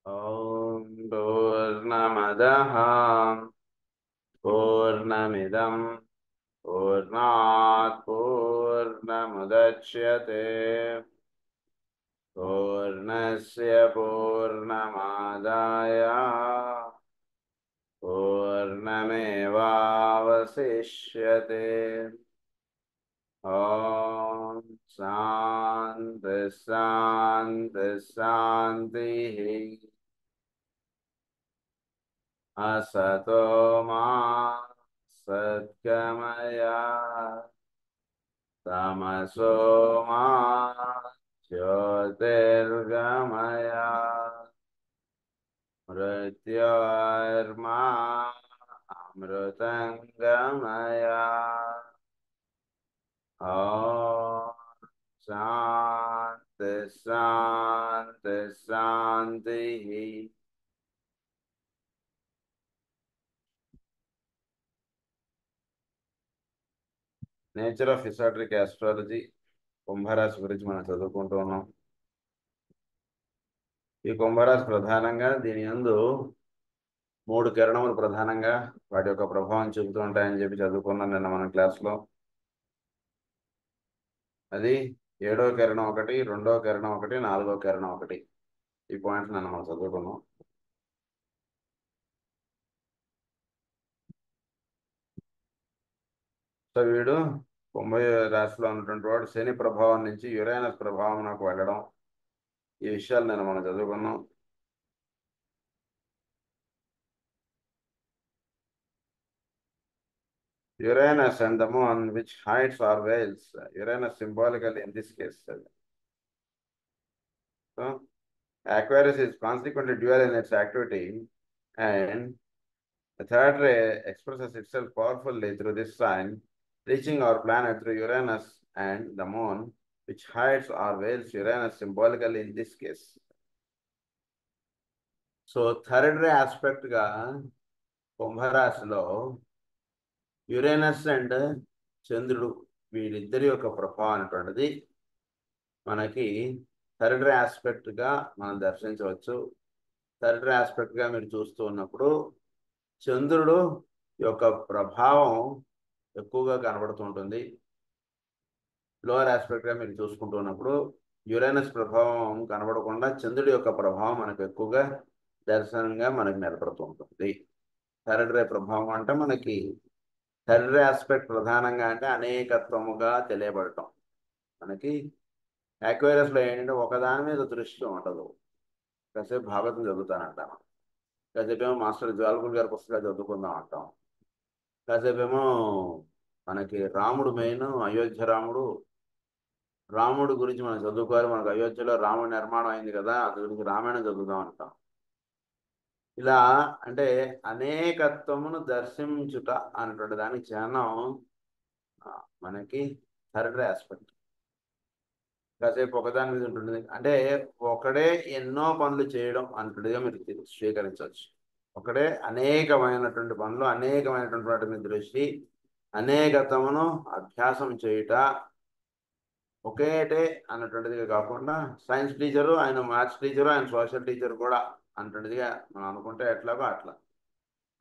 ॐ पूर्णमदः पूर्णमिदं पूर्णात् पूर्णमुदच्यते पूर्णस्य पूर्णमादाय पूर्णमेवावशिष्यते। ॐ शान्ति शान्ति शान्तिः। असतो मा सद्गमय तमसो मा ज्योतिर्गमय मृत्योर्मा अमृतङ्गमय। ॐ शान्ति शान्ति शान्तिः। నేచర్ ఆఫ్ ఎసాట్రిక్ ఆస్ట్రాలజీ కుంభరాశి గురించి మనం చదువుకుంటూ ఉన్నాం. ఈ కుంభరాశి ప్రధానంగా దీని యందు 3 కిరణములు ప్రధానంగా వాటి యొక్క ప్రభావం చూపుతూ ఉంటాయని చెప్పి చదువుకున్నాం నిన్న మన క్లాస్లో. అది 7వ కిరణం ఒకటి, 2వ కిరణం ఒకటి, 4వ కిరణం ఒకటి. ఈ పాయింట్స్ నిన్న మనం చదువుకున్నాం. సో వీడు కుంభ రాశిలో ఉన్నటువంటి వాడు శని ప్రభావం నుంచి యురేనస్ ప్రభావం నాకు వెళ్ళడం, ఈ విషయాలు నిన్న మనం చదువుకున్నాం. Uranus and the moon, which hides or veils, Uranus symbolically in this case. So, Aquarius is consequently dual in its activity, and the third ray expresses itself powerfully through this sign, reaching our planet through Uranus and the moon, which hides or veils Uranus symbolically in this case. So, third ray aspect ga కుంభరాశిలో Uranus and చంద్రుడు వీళ్ళిద్దరి యొక్క ప్రభావం అనేటువంటిది మనకి third రే ఆస్పెక్ట్గా మనం దర్శించవచ్చు. Third రే ఆస్పెక్ట్గా మీరు చూస్తూ ఉన్నప్పుడు చంద్రుడు యొక్క ప్రభావం ఎక్కువగా కనబడుతుంటుంది. లోవర్ ఆస్పెక్ట్గా మీరు చూసుకుంటూ ఉన్నప్పుడు యురేనస్ ప్రభావం కనబడకుండా చంద్రుడి యొక్క ప్రభావం మనకు ఎక్కువగా దర్శనంగా మనకు నిలబడుతూ ఉంటుంది. థర్డ్ రే ప్రభావం అంటే మనకి థర్డ్ రే ఆస్పెక్ట్ ప్రధానంగా అంటే అనేకత్వముగా తెలియబడటం. మనకి అక్వేరియస్లో ఏంటంటే ఒకదాని మీద దృష్టి ఉండదు. కాసేపు భాగవతం చదువుతానంటాను, కాసేపు ఏమో మాస్టర్ జ్వాలకుల్ గారి పుస్తకాలు చదువుకుందాం అంటాం, కాసేపు ఏమో మనకి రాముడు మెయిన్ అయోధ్య రాముడు గురించి మనం చదువుకోవాలి, మనకు అయోధ్యలో రాముడు నిర్మాణం అయింది కదా, అది గురించి రామాయణం చదువుదాం అంటాం. ఇలా అంటే అనేకత్వమును దర్శించుట అనేటువంటి దానికి చిహ్నం మనకి థర్డ్ ఆస్పెక్ట్. కాసేపు ఒకదాని మీద ఉంటుంది అంటే ఒకడే ఎన్నో పనులు చేయడం అన్నట్టుగా మీరు స్వీకరించవచ్చు. ఒకడే అనేకమైనటువంటి పనులు, అనేకమైనటువంటి వాటి మీద దృష్టి, అనేకత్వమును అభ్యాసం చేయుట, ఒకేటే అన్నటువంటిదిగా కాకుండా సైన్స్ టీచరు ఆయన మ్యాథ్స్ టీచరు ఆయన సోషల్ టీచర్ కూడా అన్నటువంటిదిగా మనం అనుకుంటే ఎట్లాగో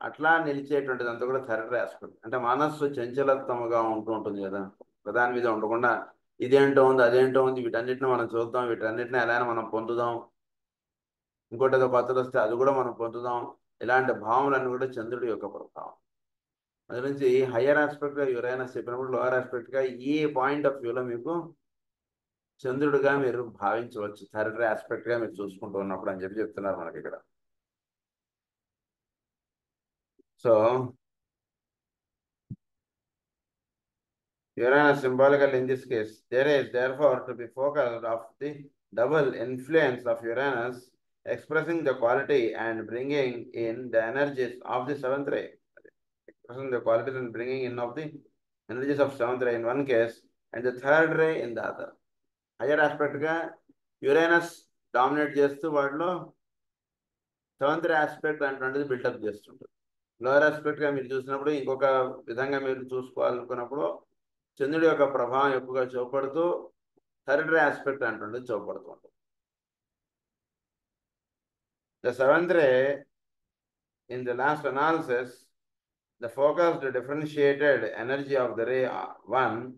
అట్లా నిలిచేటువంటిది అంతా కూడా థర్డ్ ఆస్పెక్ట్. అంటే మనస్సు చంచలత్వముగా ఉంటూ ఉంటుంది కదా, ప్రధాని మీద ఉండకుండా ఇదేంటో ఉంది అదేంటో ఉంది, వీటన్నిటిని మనం చూద్దాం, వీటన్నిటిని ఎలా మనం పొందుదాం, ఇంకోటి ఏదో కొత్తది వస్తే అది కూడా మనం పొందుదాం, ఇలాంటి భావనలన్నీ కూడా చంద్రుడి యొక్క ప్రభావం. అది నుంచి హయ్యర్ ఆస్పెక్ట్గా యురేనస్ చెప్పినప్పుడు లోవర్ ఆస్పెక్ట్గా ఈ పాయింట్ ఆఫ్ వ్యూలో మీకు చంద్రుడిగా మీరు భావించవచ్చు, థర్డ్ ఆస్పెక్ట్గా మీరు చూసుకుంటూ ఉన్నప్పుడు అని చెప్పి చెప్తున్నారు మనకి ఇక్కడ. So Uranus symbolical in this case, there is therefore to be focused of the double influence of Uranus, expressing the quality and bringing in the energies of the seventh ray. Expressing the qualities and bringing in of the energies of seventh ray in one case and the third ray in the other. Higher aspect ga Uranus dominate చేస్తూ వాటిలో seventh రే aspect అనేటువంటిది buildup చేస్తుంటుంది. Lower ఆస్పెక్ట్గా మీరు చూసినప్పుడు ఇంకొక విధంగా మీరు చూసుకోవాలనుకున్నప్పుడు చంద్రుడి యొక్క ప్రభావం ఎక్కువగా చూపడుతూ థర్డ్ రే ఆస్పెక్ట్ అంటుండేది చూపడుతూ ఉంటుంది. The seventh ray, in the last analysis, the focused differentiated energy of the ray 1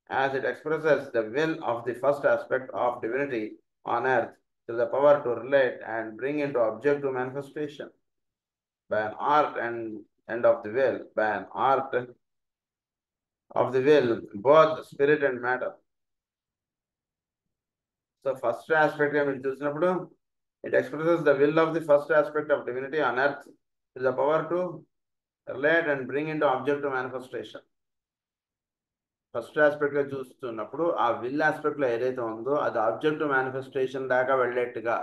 as it expresses the will of the first aspect of divinity on earth to the power to relate and bring into objective manifestation by an art and end of the will, by an art of the will, both spirit and matter. So first aspect మీరు చూసినప్పుడు it expresses the will of the first aspect of divinity on earth to the power to relate and bring into objective manifestation. First aspect గా చూస్తున్నప్పుడు ఆ will aspect లో ఏదైతే ఉందో అది objective manifestation దాకా వెళ్ళేట్టుగా,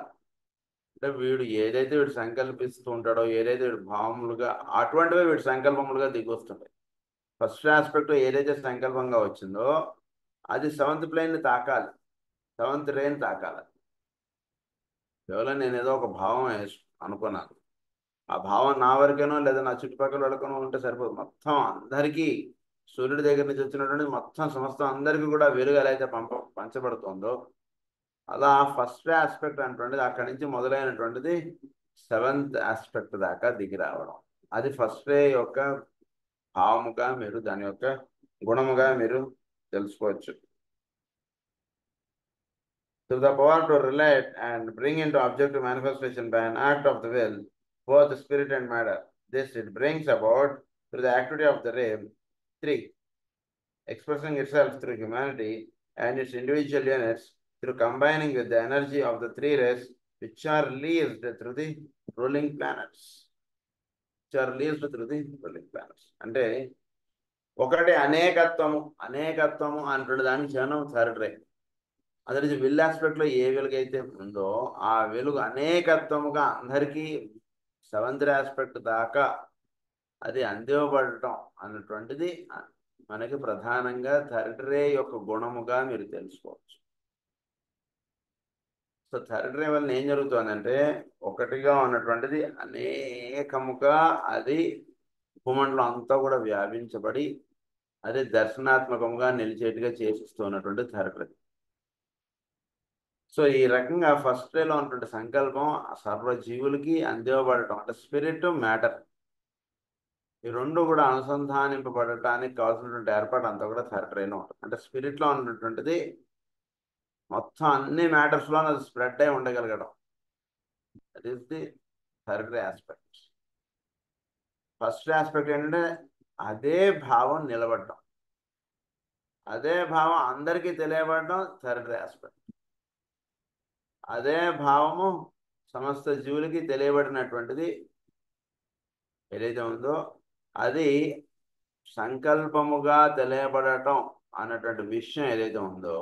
అంటే వీడు సంకల్పిస్తూ ఉంటాడో, ఏదైతే వీడు భావములుగా అటువంటివే వీడు సంకల్పములుగా దిగొస్తుంటాయి. ఫస్ట్ ఆస్పెక్ట్ ఏదైతే సంకల్పంగా వచ్చిందో అది సెవెంత్ ప్లేన్ ని తాకాలి, సెవెంత్ రేని తాకాలి. కేవలం నేను ఏదో ఒక భావం అనుకున్నాను, ఆ భావం నా వరకేనో లేదా నా చుట్టుపక్కల వాళ్ళకనో ఉంటే సరిపోదు. మొత్తం అందరికీ సూర్యుడి దగ్గర నుంచి వచ్చినటువంటి మొత్తం సమస్తం అందరికీ కూడా వెలుగు ఎలా అయితే పంచబడుతుందో అలా ఫస్ట్ ఆస్పెక్ట్ అనేటువంటిది అక్కడి నుంచి మొదలైనటువంటిది సెవెంత్ ఆస్పెక్ట్ దాకా దిగి రావడం. అది ఫస్ట్ రే యొక్క భావముగా మీరు దాని యొక్క గుణముగా మీరు తెలుసుకోవచ్చు. To the power to relate and bring into objective manifestation by an act of the will, both the spirit and matter. This it brings about through the activity of the ray 3, expressing itself through humanity and its individual units through combining with the energy of the three rays which are released through the ruling planets. అంటే ఒకటి అనేకత్వము అంటున్న దానికి చిహ్నం third రే. అదే will aspect లో ఏ వెలుగైతే ఉందో ఆ వెలుగు అనేకత్వముగా అందరికీ సెవెంత్ ఆస్పెక్ట్ దాకా అది అందివ్వబడటం అన్నటువంటిది మనకి ప్రధానంగా థర్డ్ రే యొక్క గుణముగా మీరు తెలుసుకోవచ్చు. సో థర్డ్ రే వల్ల ఏం జరుగుతుందంటే ఒకటిగా ఉన్నటువంటిది అనేకముగా అది భూమండలం అంతా కూడా వ్యాపించబడి అది దర్శనాత్మకంగా నిలిచేట్టుగా చేసిస్తున్నటువంటి థర్డ్ రే. సో ఈ రకంగా ఫస్ట్ రేలో ఉన్నటువంటి సంకల్పం సర్వజీవులకి అందివ్వబడటం, అంటే స్పిరిట్ మ్యాటర్ ఈ రెండు కూడా అనుసంధానింపబడటానికి కావాల్సినటువంటి ఏర్పాటు అంతా కూడా థర్డ్ రేలో ఉంటుంది. అంటే స్పిరిట్లో ఉన్నటువంటిది మొత్తం అన్ని మ్యాటర్స్లో అది స్ప్రెడ్ అయి ఉండగలగడం, that is the third ray aspect. First aspect ఏంటంటే అదే భావం నిలబడటం, అదే భావం అందరికీ తెలియబడడం థర్డ్ రే ఆస్పెక్ట్. అదే భావము సమస్త జీవులకి తెలియబడినటువంటిది ఏదైతే ఉందో అది సంకల్పముగా తెలియబడటం అన్నటువంటి విషయం ఏదైతే ఉందో,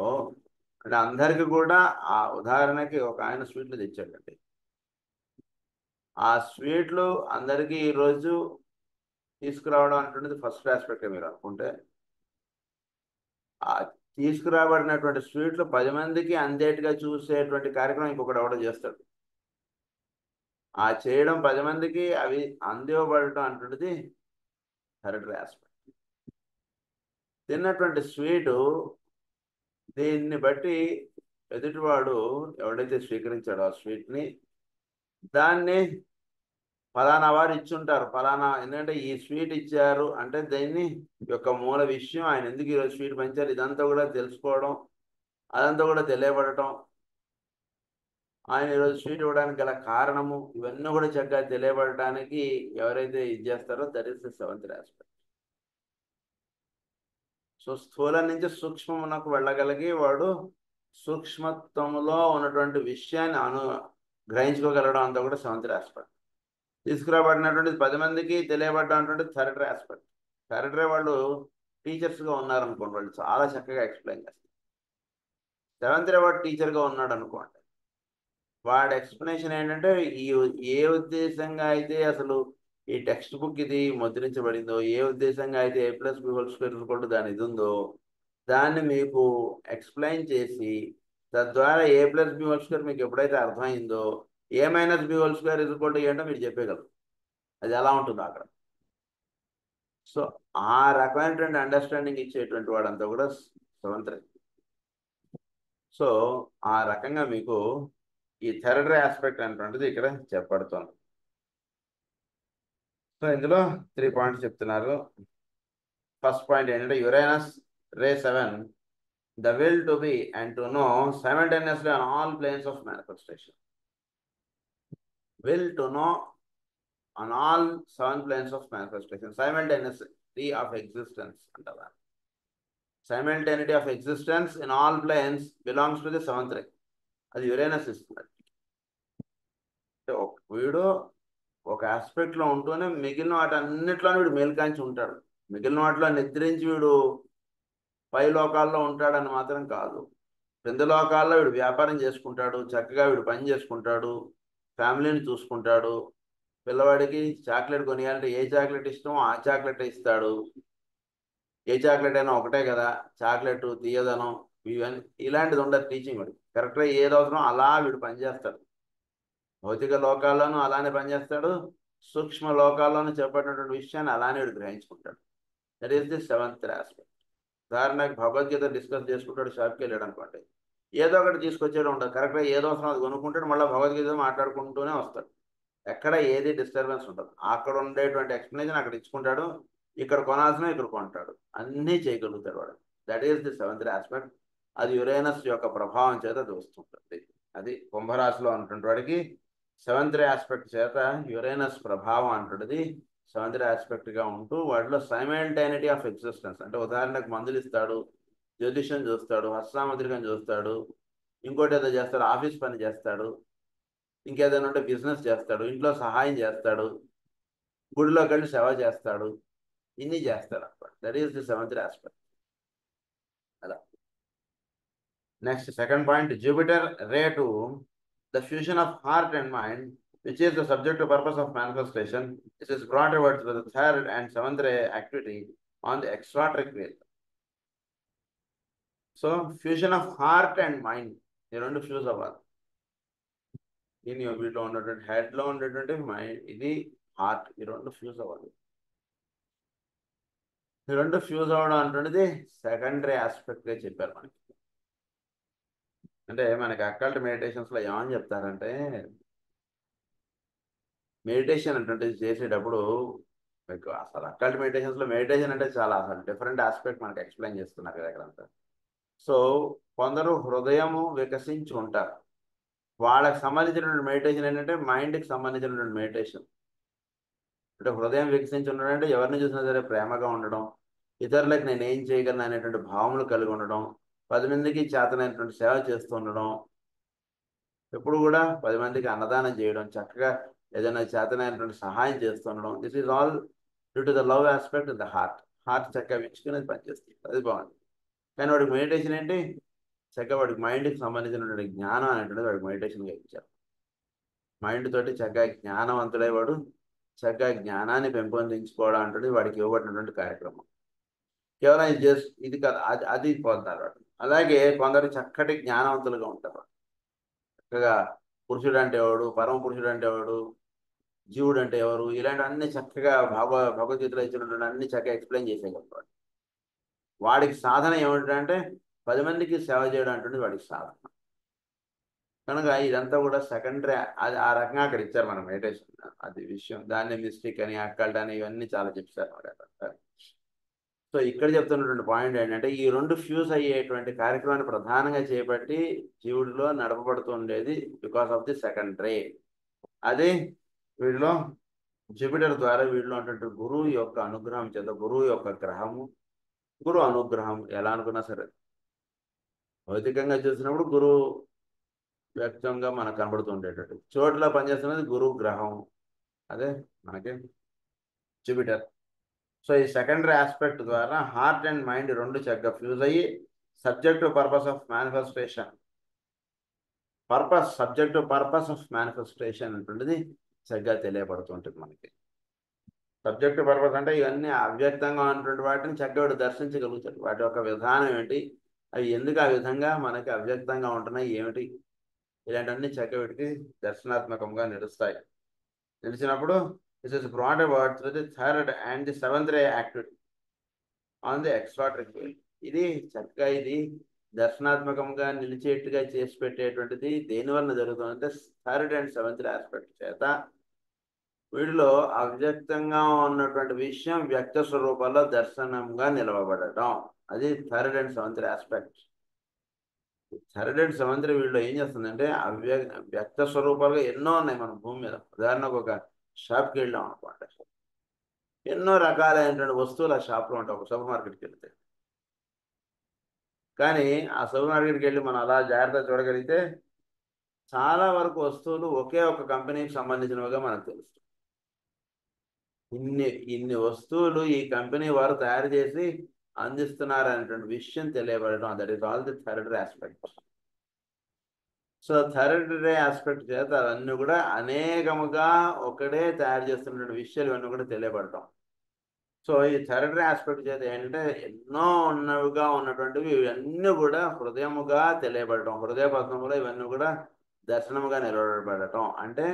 అంటే అందరికీ కూడా ఆ ఉదాహరణకి ఒక ఆయన స్వీట్లు తెచ్చాడండి. ఆ స్వీట్లు అందరికీ ఈరోజు తీసుకురావడం అంటున్నది ఫస్ట్ ఆస్పెక్ట్. మీరు అనుకుంటే ఆ తీసుకురాబడినటువంటి స్వీట్లు 10 మందికి అందేట్టుగా చూసేటువంటి కార్యక్రమం ఇంకొకటి ఎవడో చేస్తాడు. ఆ చేయడం 10 మందికి అవి అందివ్వబడటం అంటున్నది థర్డ్ ఆస్పెక్ట్. తిన్నటువంటి స్వీటు దీన్ని బట్టి ఎదుటివాడు ఎవడైతే స్వీకరించాడో ఆ స్వీట్ని దాన్ని ఫలానా వారు ఇచ్చుంటారు, ఫలానా ఎందుకంటే ఈ స్వీట్ ఇచ్చారు అంటే దీన్ని యొక్క మూల విషయం ఆయన ఎందుకు ఈరోజు స్వీట్ పంచారు ఇదంతా కూడా తెలుసుకోవడం, అదంతా కూడా తెలియబడటం, ఆయన ఈరోజు స్వీట్ ఇవ్వడానికి గల కారణము ఇవన్నీ కూడా చక్కగా తెలియబడటానికి ఎవరైతే ఇది చేస్తారో that is the seventh aspect. So స్థూలం నుంచి సూక్ష్మమునకు వెళ్ళగలిగి వాడు సూక్ష్మత్వములో ఉన్నటువంటి విషయాన్ని గ్రహించుకోగలడం అంతా కూడా సెవెంత్ ఆస్పెక్ట్. తీసుకురాబడినటువంటి 10 మందికి తెలియబడ్డం అంటే థర్డ్ ఆస్పెక్ట్. థర్డ్ రే వాళ్ళు టీచర్స్గా ఉన్నారనుకోండి, వాళ్ళు చాలా చక్కగా ఎక్స్ప్లెయిన్ చేస్తారు. సెవెంత్ రే వాడు టీచర్గా ఉన్నాడు అనుకోండి, వాడి ఎక్స్ప్లెనేషన్ ఏంటంటే ఏ ఉద్దేశంగా అయితే అసలు ఈ టెక్స్ట్ బుక్ ఇది ముద్రించబడిందో, ఏ ఉద్దేశంగా అయితే A+B² దాని ఇది ఉందో దాన్ని మీకు ఎక్స్ప్లెయిన్ చేసి తద్వారా A+B² మీకు ఎప్పుడైతే అర్థమైందో A-B² ఏంటో మీరు చెప్పగలరు, అది ఎలా ఉంటుందో అక్కడ. సో ఆ రకమైనటువంటి అండర్స్టాండింగ్ ఇచ్చేటువంటి వాడంతా కూడా సెవెంత్ రే. సో ఆ రకంగా మీకు ఈ థర్డ్ రే ఆస్పెక్ట్ అనేటువంటిది ఇక్కడ చెప్పబడుతుంది. సో ఇందులో 3 పాయింట్స్ చెప్తున్నారు. ఫస్ట్ పాయింట్ ఏంటంటే Uranus ray 7 the will to be and to know simultaneously on all planes of manifestation. Will to know on all 7 planes of manifestation. Simultaneity of existence. Simultaneity of existence in all planes belongs to the 7th ray. అది Uranus ఇస్తుంది. వీడు ఒక ఆస్పెక్ట్లో ఉంటూనే మిగిలిన వాటి అన్నిట్లోనే వీడు మేల్కాంచి ఉంటాడు. మిగిలిన వాటిలో నిద్రించి వీడు పై లోకాల్లో ఉంటాడని మాత్రం కాదు. క్రింద లోకాల్లో వీడు వ్యాపారం చేసుకుంటాడు, చక్కగా వీడు పని చేసుకుంటాడు, ఫ్యామిలీని చూసుకుంటాడు. పిల్లవాడికి చాక్లెట్ కొనియాలంటే ఏ చాక్లెట్ ఇష్టమో ఆ చాక్లెట్ ఇస్తాడు. ఏ చాక్లెట్ అయినా ఒకటే కదా, చాక్లెట్ తీయదనం ఇవన్నీ ఇలాంటిది ఉండదు టీచింగ్. వాడికి కరెక్ట్గా ఏది అవసరం అలా వీడు పనిచేస్తాడు. భౌతిక లోకాల్లోనూ అలానే పనిచేస్తాడు, సూక్ష్మ లోకాల్లోనూ చెప్పబడినటువంటి విషయాన్ని అలానే వీడు గ్రహించుకుంటాడు. That is the 7th aspect. ఉదాహరణకు భగవద్గీత డిస్కస్ చేసుకుంటాడు, షాప్కి వెళ్ళాడు అనుకోండి, ఏదో ఒకటి తీసుకొచ్చేది ఉండదు. కరెక్ట్గా ఏదో అవసరం అది కొనుక్కుంటాడు, మళ్ళీ భగవద్గీత మాట్లాడుకుంటూనే వస్తాడు. ఎక్కడ ఏది డిస్టర్బెన్స్ ఉండదు. అక్కడ ఉండేటువంటి ఎక్స్ప్లెనేషన్ అక్కడ ఇచ్చుకుంటాడు, ఇక్కడ కొనాల్సిన ఇక్కడ కొంటాడు, అన్నీ చేయగలుగుతాడు వాడు. That is the 7th aspect. అది యురేనస్ యొక్క ప్రభావం చేత అది వస్తుంటుంది. అది కుంభరాశిలో ఉన్నటువంటి వాడికి 7th ఆస్పెక్ట్ చేత యురేనస్ ప్రభావం అంటున్నది 7th ఆస్పెక్ట్గా ఉంటూ వాటిలో సైమల్టైనిటీ ఆఫ్ ఎగ్జిస్టెన్స్. అంటే ఉదాహరణకు మందులు ఇస్తాడు, జ్యోతిష్యం చూస్తాడు, హస్తాముద్రికం చూస్తాడు, ఇంకోటి ఏదో చేస్తాడు, ఆఫీస్ పని చేస్తాడు, ఇంకేదైనా ఉంటే బిజినెస్ చేస్తాడు, ఇంట్లో సహాయం చేస్తాడు, గుడిలోకి వెళ్ళి సేవ చేస్తాడు, ఇన్ని చేస్తాడు అన్నమాట. That is the 7th aspect. అలా next second point, Jupiter ray 2 the fusion of heart and mind, which is the subjective purpose of manifestation. This is brought about with the 3rd and 7th ray activity on the extraterric wheel. So fusion of heart and mind, ఈ రెండు fuse అవ్వాలి. దీని వీటిలో ఉన్నటువంటి హెడ్లో ఉండేటువంటి mind, ఇది heart, ఈ రెండు ఫ్యూజ్ అవ్వాలి. ఈ రెండు ఫ్యూజ్ అవ్వడం అంటున్నది సెకండరీ ఆస్పెక్ట్గా చెప్పారు మనకి. అంటే మనకి అక్కల్ట్ మెడిటేషన్స్లో ఏమని చెప్తారంటే, మెడిటేషన్ అటువంటిది చేసేటప్పుడు మీకు అసలు అక్కల్ట్ మెడిటేషన్స్లో మెడిటేషన్ అంటే చాలా అసలు డిఫరెంట్ ఆస్పెక్ట్ మనకి ఎక్స్ప్లెయిన్ చేస్తున్నారు కదా ఇక్కడంతా. సో కొందరు హృదయము వికసించి ఉంటారు, వాళ్ళకి సంబంధించినటువంటి మెడిటేషన్ ఏంటంటే మైండ్కి సంబంధించినటువంటి మెడిటేషన్. అంటే హృదయం వికసించి ఉండడం అంటే ఎవరిని చూసినా సరే ప్రేమగా ఉండడం, ఇతరులకు నేను ఏం చేయగలను అనేటువంటి భావనలు కలిగి ఉండడం, 10 మందికి చేతనైనటువంటి సేవ చేస్తూ ఉండడం, ఎప్పుడు కూడా 10 మందికి అన్నదానం చేయడం, చక్కగా ఏదైనా చేతనైనటువంటి సహాయం చేస్తూ ఉండడం. This is all due to the love aspect in the heart. Heart చక్కగా విచ్చుకుని అది పనిచేస్తుంది, అది బాగుంది. కానీ వాడికి మెడిటేషన్ ఏంటి, చక్కగా వాడికి మైండ్కి సంబంధించినటువంటి జ్ఞానం అనేటువంటిది వాడికి మెడిటేషన్గా ఇచ్చారు. మైండ్ తోటి చక్కగా జ్ఞానవంతుడై వాడు చక్కగా జ్ఞానాన్ని పెంపొందించుకోవడం అంటే వాడికి ఇవ్వబడినటువంటి కార్యక్రమం. కేవలం ఇది ఇది కాదు, అది పొందారు వాడు. అలాగే కొందరు చక్కటి జ్ఞానవంతులుగా ఉంటారు. చక్కగా పురుషుడు అంటే ఎవడు, పరమ పురుషుడు అంటే ఎవడు, జీవుడు అంటే ఎవరు, ఇలాంటి అన్ని చక్కగా భగవద్గీతలో ఇచ్చినటువంటి అన్ని చక్కగా ఎక్స్ప్లెయిన్ చేసేయగలవాడు. వాడికి సాధన ఏమిటంటే 10 మందికి సేవ చేయడం అంటే వాడికి సాధన. కనుక ఇదంతా కూడా సెకండరీ, అది ఆ రకంగా అక్కడ ఇచ్చారు మన మెడిటేషన్. అది విషయం, దాన్ని మిస్టేక్ అని అక్కల్ట్ అని ఇవన్నీ చాలా చెప్పారు అక్కడ. సో ఇక్కడ చెప్తున్నటువంటి పాయింట్ ఏంటంటే, ఈ రెండు ఫ్యూజ్ అయ్యేటువంటి కార్యక్రమాన్ని ప్రధానంగా చేపట్టి జీవుడిలో నడపబడుతూ ఉండేది బికాస్ ఆఫ్ ది సెకండ్ రే. అదే వీడిలో జూపిటర్ ద్వారా వీడిలో ఉన్నటువంటి గురువు యొక్క అనుగ్రహం చేత, గురువు యొక్క గ్రహము, గురు అనుగ్రహం ఎలా అనుకున్నా సరే భౌతికంగా చూసినప్పుడు గురువు వ్యక్తంగా మనకు కనబడుతుండేటట్టు చోట్ల పనిచేస్తున్నది గురువు గ్రహం, అదే మనకి జూపిటర్. సో ఈ సెకండరీ ఆస్పెక్ట్ ద్వారా హార్ట్ అండ్ మైండ్ రెండు చక్కగా ఫ్యూజ్ అయ్యి subjective purpose of manifestation, subjective purpose of manifestation అంటుండేది చక్కగా తెలియబడుతుంటుంది మనకి. సబ్జెక్టివ్ పర్పస్ అంటే ఇవన్నీ అవ్యక్తంగా ఉన్నటువంటి వాటిని చక్కగా దర్శించగలుగుతాడు. వాటి యొక్క విధానం ఏంటి, అవి ఎందుకు ఆ విధంగా మనకి అవ్యక్తంగా ఉంటున్నాయి ఏమిటి, ఇలాంటివన్నీ చక్కగా వీటికి దర్శనాత్మకంగా నిలుస్తాయి. నిలిచినప్పుడు this is brought about through the 3rd and the 7th ray activity on the extraterric wheel. ఇది చక్కగా ఇది దర్శనాత్మకంగా నిలిచేట్టుగా చేసి పెట్టేటువంటిది దేనివల్ల జరుగుతుందంటే థర్డ్ అండ్ సెవెంత్ ఆస్పెక్ట్ చేత వీడిలో అవ్యక్తంగా ఉన్నటువంటి విషయం వ్యక్త స్వరూపంలో దర్శనంగా నిలవబడటం. అది third and seventh aspect. Third and seventh వీడిలో ఏం చేస్తుందంటే వ్యక్త స్వరూపాలుగా ఎన్నో ఉన్నాయి మన భూమి మీద. ఉదాహరణకు ఒక షాప్కి వెళ్ళాం అనుకోండి, ఎన్నో రకాలైనటువంటి వస్తువులు ఆ షాప్లో ఉంటాయి ఒక సూపర్ మార్కెట్కి వెళ్తే. కానీ ఆ సూపర్ మార్కెట్కి వెళ్ళి మనం అలా జాగ్రత్తగా చూడగలిగితే చాలా వరకు వస్తువులు ఒకే ఒక కంపెనీకి సంబంధించినవిగా మనకు తెలుస్తుంది. ఇన్ని వస్తువులు ఈ కంపెనీ వారు తయారు చేసి అందిస్తున్నారు అనేటువంటి విషయం తెలియబడడం. That is all the third aspect. So third aspect చేత అవన్నీ కూడా అనేకముగా ఒకడే తయారు చేస్తున్నటువంటి విషయాలు ఇవన్నీ కూడా తెలియబడటం. సో ఈ థర్డ్ ఆస్పెక్ట్ చేత ఏంటంటే ఎన్నో ఉన్నవిగా ఉన్నటువంటివి ఇవన్నీ కూడా హృదయముగా తెలియబడటం, హృదయ పద్మములో ఇవన్నీ కూడా దర్శనముగా నిలబడటం. అంటే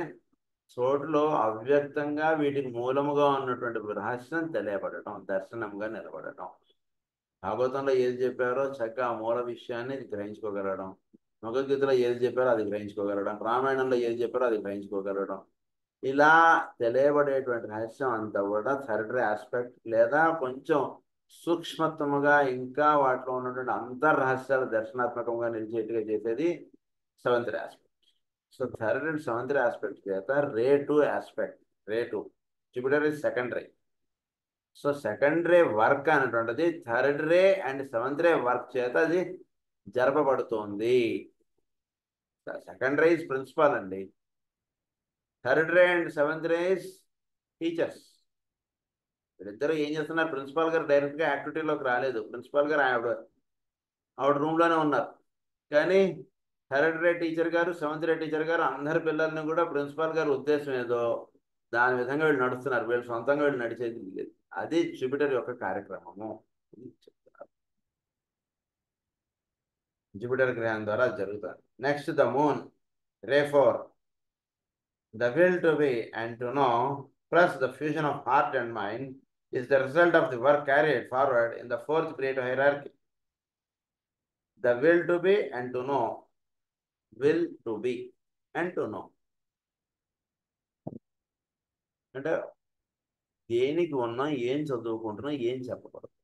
చోటులో అవ్యక్తంగా వీటికి మూలముగా ఉన్నటువంటి రహస్యం తెలియబడటం, దర్శనముగా నిలబడటం. భాగవతంలో ఏది చెప్పారో చక్కగా ఆ మూల విషయాన్ని గ్రహించుకోగలగడం, భగవద్గీతలో ఏది చెప్పారో అది గ్రహించుకోగలగడం, రామాయణంలో ఏది చెప్పారో అది గ్రహించుకోగలగడం. ఇలా తెలియబడేటువంటి రహస్యం అంతా కూడా థర్డ్ ఆస్పెక్ట్, లేదా కొంచెం సూక్ష్మత్వముగా ఇంకా వాటిలో ఉన్నటువంటి అంతర్రహస్యాలు దర్శనాత్మకంగా నిలిచేట్టుగా చేసేది seventh aspect. So third and seventh aspect చేత రే2 ఆస్పెక్ట్, రే2 Jupiter is secondary. So secondary work అనేటువంటిది third ray and seventh ray work చేత అది జరపబడుతోంది. సెకండ్ రే ఇస్ ప్రిన్సిపాల్ అండి, third ray and seventh ray is teachers. వీళ్ళిద్దరూ ఏం చేస్తున్నారు? ప్రిన్సిపాల్ గారు డైరెక్ట్గా యాక్టివిటీలోకి రాలేదు, ప్రిన్సిపాల్ గారు ఆవిడ రూమ్లోనే ఉన్నారు. కానీ థర్డ్ రే టీచర్ గారు, సెవెంత్ రే టీచర్ గారు అందరి పిల్లల్ని కూడా ప్రిన్సిపాల్ గారి ఉద్దేశం ఏదో దాని విధంగా వీళ్ళు నడుస్తున్నారు. వీళ్ళు సొంతంగా వీళ్ళు నడిచేది లేదు. అది జూపిటర్ యొక్క కార్యక్రమము చెప్తున్నారు. జూపిటర్ గ్రహం ద్వారా జరుగుతుంది. నెక్స్ట్ ద మూన్, రే4. The will to be and to know plus the fusion of heart and mind is the result of the work carried forward in the fourth creative hierarchy. The will to be and to know, will to be and to know. అంటే దేనికి ఉన్నాం, ఏం చదువుకుంటున్నాం, ఏం చెప్పకూడదు.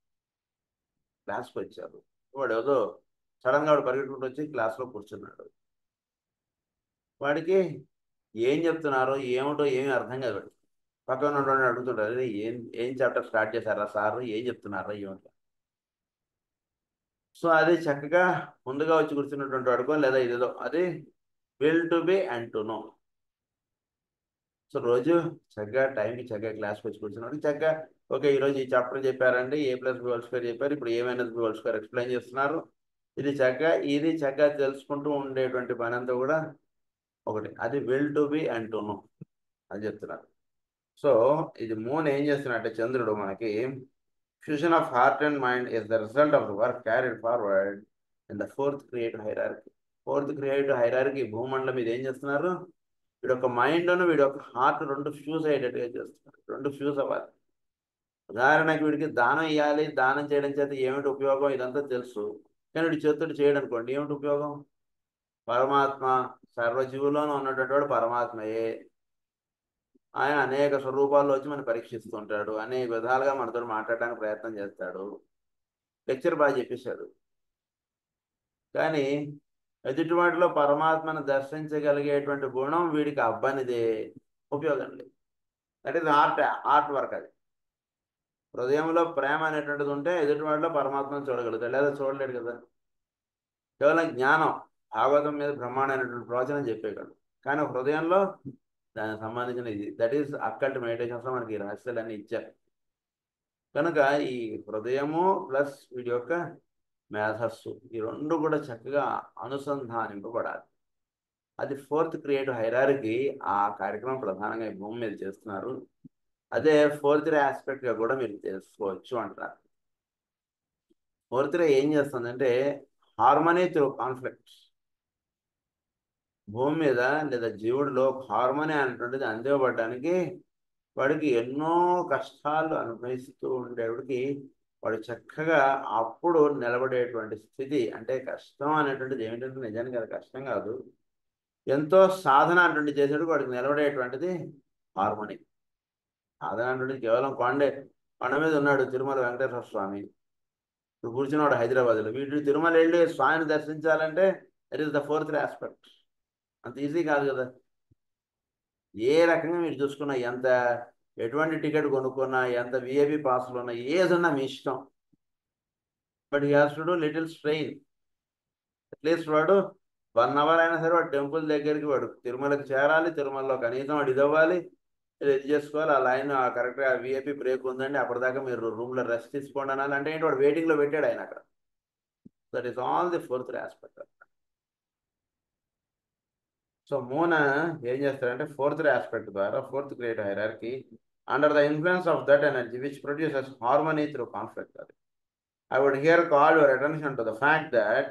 క్లాస్కి వచ్చారు, వాడు ఏదో సడన్గా వాడు పరిగెట్టుకుంటూ వచ్చి క్లాస్లో కూర్చున్నాడు. వాడికి ఏం చెప్తున్నారో ఏమిటో ఏమీ అర్థం కాదు. పక్కన ఉన్నటువంటి అడుగుతుంటారు, ఏం చాప్టర్ స్టార్ట్ చేశారా సార్, ఏం చెప్తున్నారా ఏమిటో. సో అది చక్కగా ముందుగా వచ్చి కూర్చున్నటువంటి వాడుకో, లేదా ఇదేదో అది will to be and to know. So రోజు చక్కగా టైంకి చక్కగా క్లాస్కి వచ్చి కూర్చున్నాడు. చక్కగా ఓకే ఈరోజు ఈ చాప్టర్ చెప్పారండి, a+b² చెప్పారు, ఇప్పుడు a-b² ఎక్స్ప్లెయిన్ చేస్తున్నారు. ఇది చక్కగా తెలుసుకుంటూ ఉండేటువంటి పని అంతా కూడా ఒకటి, అది will to be and to know అని చెప్తున్నారు. సో ఇది మూన్ ఏం చేస్తున్నట్టే చంద్రుడు మనకి fusion of heart and mind is the result of the work carried forward in the fourth creative hierarchy. Fourth creative hierarchy భూమండలం మీద ఏం చేస్తున్నారు? వీడి యొక్క మైండ్ను వీడి యొక్క హార్ట్ రెండు ఫ్యూజ్ అయ్యేటట్టుగా చేస్తున్నారు, రెండు ఫ్యూజ్ అవ్వాలి. ఉదాహరణకి వీడికి దానం ఇవ్వాలి, దానం చేయడం చేత ఏమిటి ఉపయోగం ఇదంతా తెలుసు, కానీ వీడి చేతుడు చేయడం అనుకోండి ఏమిటి ఉపయోగం? పరమాత్మ సర్వజీవుల్లోనూ ఉన్నటువంటి వాడు పరమాత్మయే. ఆయన అనేక స్వరూపాల్లో వచ్చి మనం పరీక్షిస్తుంటాడు, అనేక విధాలుగా మనతో మాట్లాడడానికి ప్రయత్నం చేస్తాడు. లెక్చర్ బాగా చెప్పేశాడు, కానీ ఎదుటి వాటిలో పరమాత్మను దర్శించగలిగేటువంటి గుణం వీడికి అబ్బనిదే, ఉపయోగం లేదు. That is art work. అది హృదయంలో ప్రేమ అనేటువంటిది ఉంటే ఎదుటి వాటిలో పరమాత్మను చూడగలుగుతాడు, లేదా చూడలేడు కదా. కేవలం జ్ఞానం, భాగవతం మీద బ్రహ్మాండమైనటువంటి ప్రవచనం చెప్పేయగలడు, కానీ హృదయంలో దానికి సంబంధించిన ఇది దట్ ఈస్ అక్కల్ట్ మెడిటేషన్స్లో మనకి ఈ రహస్యాలన్నీ ఇచ్చారు. కనుక ఈ హృదయము ప్లస్ వీడి యొక్క మేధస్సు ఈ రెండు కూడా చక్కగా అనుసంధానింపబడాలి. అది ఫోర్త్ క్రియేటివ్ హైరార్కీ. ఆ కార్యక్రమం ప్రధానంగా ఈ భూమి మీద చేస్తున్నారు. అదే ఫోర్త్ రే ఆస్పెక్ట్గా కూడా మీరు తెలుసుకోవచ్చు అంటారు. ఫోర్త్ రే ఏం చేస్తుందంటే హార్మనీ త్రూ కాన్ఫ్లిక్ట్స్. భూమి మీద లేదా జీవుడిలో హార్మనీ అనేటువంటిది అందివ్వబడడానికి వాడికి ఎన్నో కష్టాలు అనుభవిస్తూ ఉండేవాడికి వాడు చక్కగా అప్పుడు నిలబడేటువంటి స్థితి. అంటే కష్టం అనేటువంటిది ఏమిటంటే నిజానికి అది కష్టం కాదు, ఎంతో సాధన అటువంటి చేసేటప్పుడు వాడికి నిలబడేటువంటిది హార్మోని. సాధన అటువంటి కేవలం కొండ మీద ఉన్నాడు తిరుమల వెంకటేశ్వర స్వామి, ఇప్పుడు కూర్చున్నాడు హైదరాబాద్లో. వీడు తిరుమల వెళ్ళి స్వామిని దర్శించాలంటే that is the fourth aspect. అంత ఈజీ కాదు కదా. ఏ రకంగా మీరు చూసుకున్నా, ఎటువంటి టికెట్ కొనుక్కున్నా, ఎంత విఐపి పాస్లు ఉన్నా, ఏదన్నా మీ ఇష్టం. But he has to do little strain. At least వాడు 1 అవర్ అయినా సరే వాడు టెంపుల్ దగ్గరికి వాడు తిరుమలకి చేరాలి, తిరుమలలో కనీసం వాడు ఇది అవ్వాలి, ఇది చేసుకోవాలి. ఆ లైన్ కరెక్ట్గా విఐపి బ్రేక్ ఉందండి, అప్పటిదాకా మీరు రూమ్లో రెస్ట్ తీసుకోండి అనాలి. అంటే ఏంటి, వాడు వెయిటింగ్లో పెట్టాడు ఆయన అక్కడ. That is all the fourth aspect. So moon ఏం చేస్తారంటే ఫోర్త్ ఆస్పెక్ట్ ద్వారా, fourth great hierarchy under the influence of that energy which produces harmony through conflict. I would here call your attention to the fact that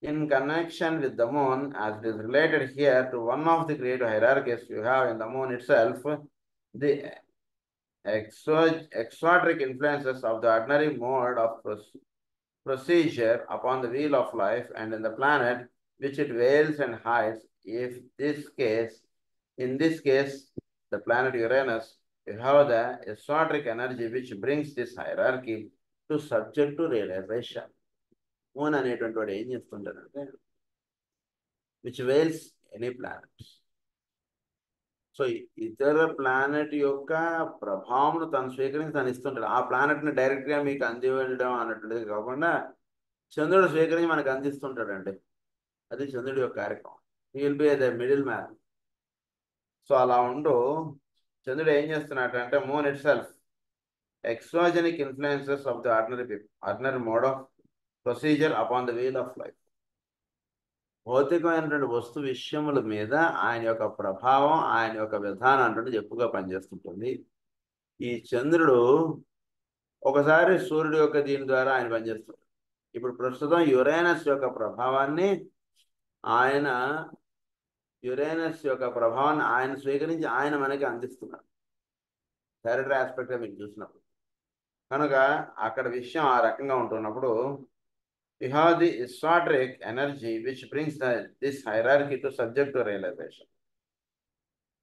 in connection with the moon, as it is related here to one of the great hierarchies you have in the moon itself, the exoteric influences of the ordinary mode of procedure upon the wheel of life and in the planet which it veils and hides. In this case, the planet Uranus, you have the exoteric energy which brings this hierarchy to subject to realization. Moon అనేటువంటి వాడు ఏం చేస్తుంటాడంటే which veils any planets. So ఇతర planet యొక్క ప్రభావం తను స్వీకరించి తను ఇస్తుంటాడు. ఆ ప్లానెట్ని డైరెక్ట్గా మీకు అందివ్వడం అన్నటువంటిది కాకుండా చంద్రుడు స్వీకరించి మనకు అందిస్తుంటాడండి. అది చంద్రుడి యొక్క కార్యక్రమం. He will be the middle man. So అలా ఉండు చంద్రుడు ఏం చేస్తున్నాడు అంటే moon it self exogenic influences of the ordinary mode of procedure upon the wheel of life. భౌతికమైనటువంటి వస్తు విషయముల మీద ఆయన యొక్క ప్రభావం, ఆయన యొక్క విధానం అంటే ఎక్కువగా పనిచేస్తుంటుంది. ఈ చంద్రుడు ఒకసారి సూర్యుడు యొక్క దీని ద్వారా ఆయన పనిచేస్తుంది. ఇప్పుడు ప్రస్తుతం యురేనస్ యొక్క ప్రభావాన్ని ఆయన స్వీకరించి ఆయన మనకి అందిస్తున్నారు. థర్డ్ ఆస్పెక్ట్గా మీరు చూసినప్పుడు కనుక అక్కడ విషయం ఆ రకంగా ఉంటున్నప్పుడు you have the exoteric energy which brings this hierarchy to subject to realization.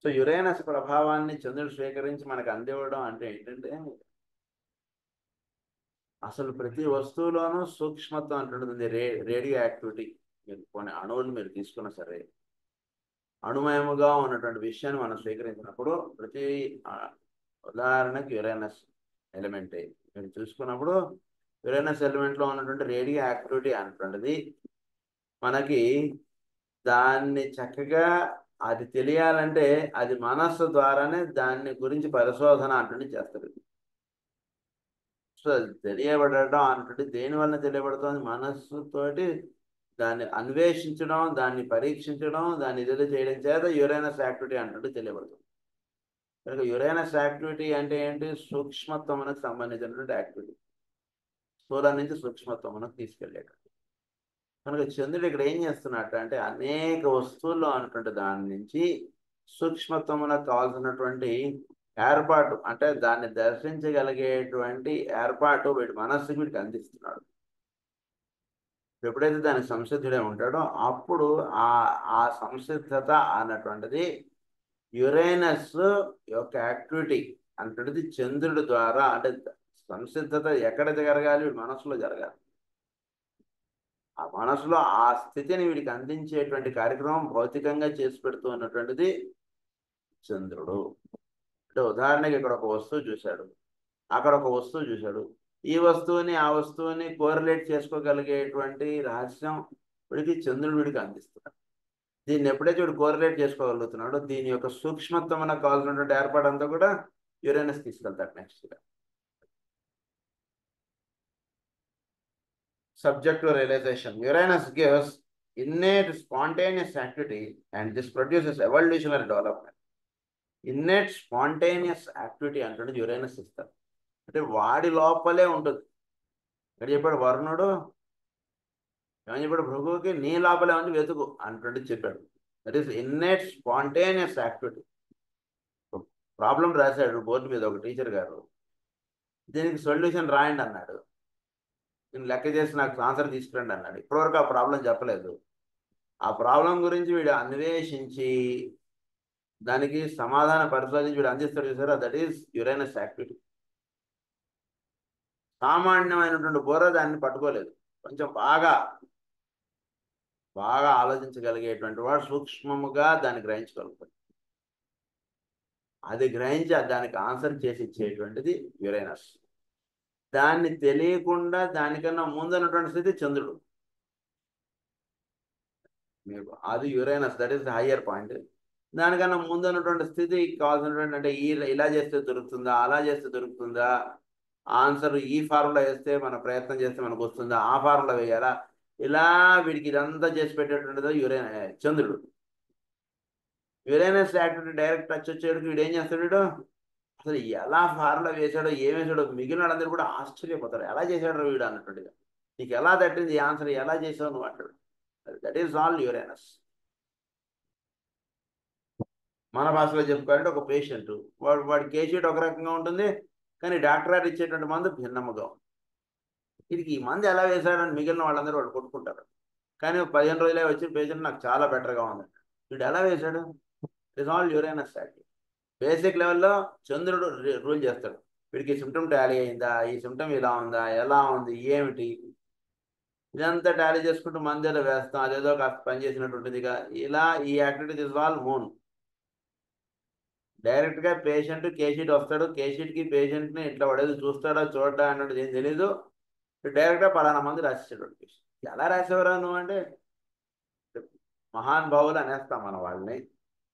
So Uranus ప్రభావాన్ని చంద్రుడు స్వీకరించి మనకు అందివ్వడం అంటే ఏంటంటే అసలు ప్రతి వస్తువులోనూ సూక్ష్మత్వం అంటుంటుంది. Radio activity. మీరు కొన్ని అణువులు మీరు తీసుకున్నా సరే, అణుమయముగా ఉన్నటువంటి విషయాన్ని మనం స్వీకరించినప్పుడు ప్రతి ఉదాహరణకి యురేనస్ ఎలిమెంటే మీరు చూసుకున్నప్పుడు యురేనస్ ఎలిమెంట్లో ఉన్నటువంటి రేడియో యాక్టివిటీ అనేటువంటిది మనకి దాన్ని చక్కగా అది తెలియాలంటే అది మనస్సు ద్వారానే దాన్ని గురించి పరిశోధన అంటుండి చేస్తారు. సో అది తెలియబడటం అంటుంటే దేనివల్ల తెలియబడుతుంది? మనస్సుతోటి దాన్ని అన్వేషించడం, దాన్ని పరీక్షించడం, దాన్ని ఇది చేయడం చేత యురేనస్ యాక్టివిటీ అంటుంటే తెలియబడుతుంది. కనుక యురేనస్ యాక్టివిటీ అంటే ఏంటి? సూక్ష్మత్వమునకు సంబంధించినటువంటి యాక్టివిటీ, స్థూలం నుంచి సూక్ష్మత్వమునకు తీసుకెళ్ళేటట్టు. కనుక చంద్రుడు ఇక్కడ ఏం చేస్తున్నట్టు అంటే అనేక వస్తువుల్లో అన్నటువంటి దాని నుంచి సూక్ష్మత్వమునకు కావాల్సినటువంటి ఏర్పాటు, అంటే దాన్ని దర్శించగలిగేటువంటి ఏర్పాటు వీడి మనస్సుకి వీడికి అందిస్తున్నాడు. ఎప్పుడైతే దానికి సంసిద్ధుడే ఉంటాడో అప్పుడు ఆ సంసిద్ధత అన్నటువంటిది యురేనస్ యొక్క యాక్టివిటీ అన్నటువంటిది చంద్రుడి ద్వారా, అంటే సంసిద్ధత ఎక్కడ జరగాలి? వీడి మనసులో జరగాలి. ఆ మనసులో ఆ స్థితిని వీడికి అందించేటువంటి కార్యక్రమం భౌతికంగా చేసి పెడుతూ ఉన్నటువంటిది చంద్రుడు. అంటే ఉదాహరణకి ఇక్కడ ఒక వస్తువు చూశాడు, అక్కడ ఒక వస్తువు చూశాడు, ఈ వస్తువుని ఆ వస్తువుని కోరిలేట్ చేసుకోగలిగేటువంటి రహస్యం వీడికి చంద్రుడు వీడికి అందిస్తున్నాడు. దీన్ని ఎప్పుడైతే వీడు కోరిలేట్ చేసుకోగలుగుతున్నాడో దీని యొక్క సూక్ష్మత్వం మనకు కావాల్సినటువంటి ఏర్పాటు అంతా కూడా యురేనస్ తీసుకెళ్తాడు నెక్స్ట్గా. Subject to realization. Uranus gives innate spontaneous activity and this produces evolutionary development. Innate spontaneous activity అంటే యురేనస్ ఇస్తారు. అంటే వాడి లోపలే ఉంటుంది. ఇక్కడ చెప్పాడు వరుణుడు, ఏమని చెప్పాడు? భృగుకి నీ లోపలే ఉంది వెతుకు అంటుంటే చెప్పాడు. That is innate spontaneous activity. Problem రాశాడు బోర్డు మీద ఒక టీచర్ గారు. దీనికి సొల్యూషన్ రాయండి అన్నాడు. నేను లెక్క చేసి నాకు ఆన్సర్ తీసుకురండి అన్నాడు. ఇప్పటివరకు ఆ ప్రాబ్లం చెప్పలేదు. ఆ ప్రాబ్లం గురించి వీడు అన్వేషించి దానికి సమాధాన పరిశోధించి వీడు అందిస్తాడు చూసారా, దట్ ఈస్ యురేనస్ యాక్టివిటీ. సామాన్యమైనటువంటి బుర్ర దాన్ని పట్టుకోలేదు. కొంచెం బాగా బాగా ఆలోచించగలిగేటువంటి వాడు సూక్ష్మముగా దాన్ని గ్రహించగలుగుతాడు. అది గ్రహించి దానికి ఆన్సర్ చేసి ఇచ్చేటువంటిది యురేనస్. దాన్ని తెలియకుండా దానికన్నా ముందున్నటువంటి స్థితి చంద్రుడు. మీకు అది Uranus, that is the higher point. దానికన్నా ముందున్నటువంటి స్థితి కావాల్సినటువంటి అంటే ఇలా చేస్తే దొరుకుతుందా, అలా చేస్తే దొరుకుతుందా, ఆన్సర్ ఈ ఫార్ములా వేస్తే మన ప్రయత్నం చేస్తే మనకు వస్తుందా, ఆ ఫార్ములా వేయాలా, ఇలా వీడికి ఇదంతా చేసి పెట్టేటువంటిది చంద్రుడు. యురేనస్ యాక్టివిటీ డైరెక్ట్ టచ్ వచ్చేటికి వీడు ఏం చేస్తాడు, వీడు అసలు ఎలా ఫార్ములా వేసాడో ఏం వేసాడో మిగిలిన వాళ్ళందరూ కూడా ఆశ్చర్యపోతారు. ఎలా చేశాడు వీడు అన్నట్టుగా. నీకు ఎలా తట్టింది ఈ ఆన్సర్, ఎలా చేసావు నువ్వు అంటాడు. That is all Uranus. మన భాషలో చెప్పుకోవాలంటే ఒక పేషెంట్, వాడి కేసీట్ ఒక రకంగా ఉంటుంది, కానీ డాక్టర్ గారు ఇచ్చేటువంటి మందు భిన్నముగా ఉంటుంది. వీడికి ఈ మందు ఎలా వేశాడని మిగిలిన వాళ్ళందరూ వాళ్ళు కొట్టుకుంటారు. కానీ 15 రోజులే వచ్చి పేషెంట్ నాకు చాలా బెటర్గా ఉంది, వీడు ఎలా వేశాడు. It is all Uranus activity. Basic లెవెల్లో చంద్రుడు రూల్ చేస్తాడు. వీడికి సిమ్టమ్ టాలీ అయిందా, ఈ సిమ్టమ్ ఇలా ఉందా, ఎలా ఉంది, ఏమిటి, ఇదంతా టాలీ చేసుకుంటూ మందేదో వేస్తాం, అదేదో కాస్త పనిచేసినటువంటిదిగా ఇలా ఈ యాక్టివిటీ ఇస్ ఆల్ మూన్. డైరెక్ట్గా పేషెంట్ కేషీట్ వస్తాడు, కేషీట్కి పేషెంట్ని ఇట్లా పడేది చూస్తాడా చూడడా అన్నది ఏం తెలీదు. డైరెక్ట్గా పలానా మంది రాసేసాడు పేషెంట్. ఎలా రాసేవరా నువ్వు అంటే మహాన్ భావులు అనేస్తాం మన వాళ్ళని.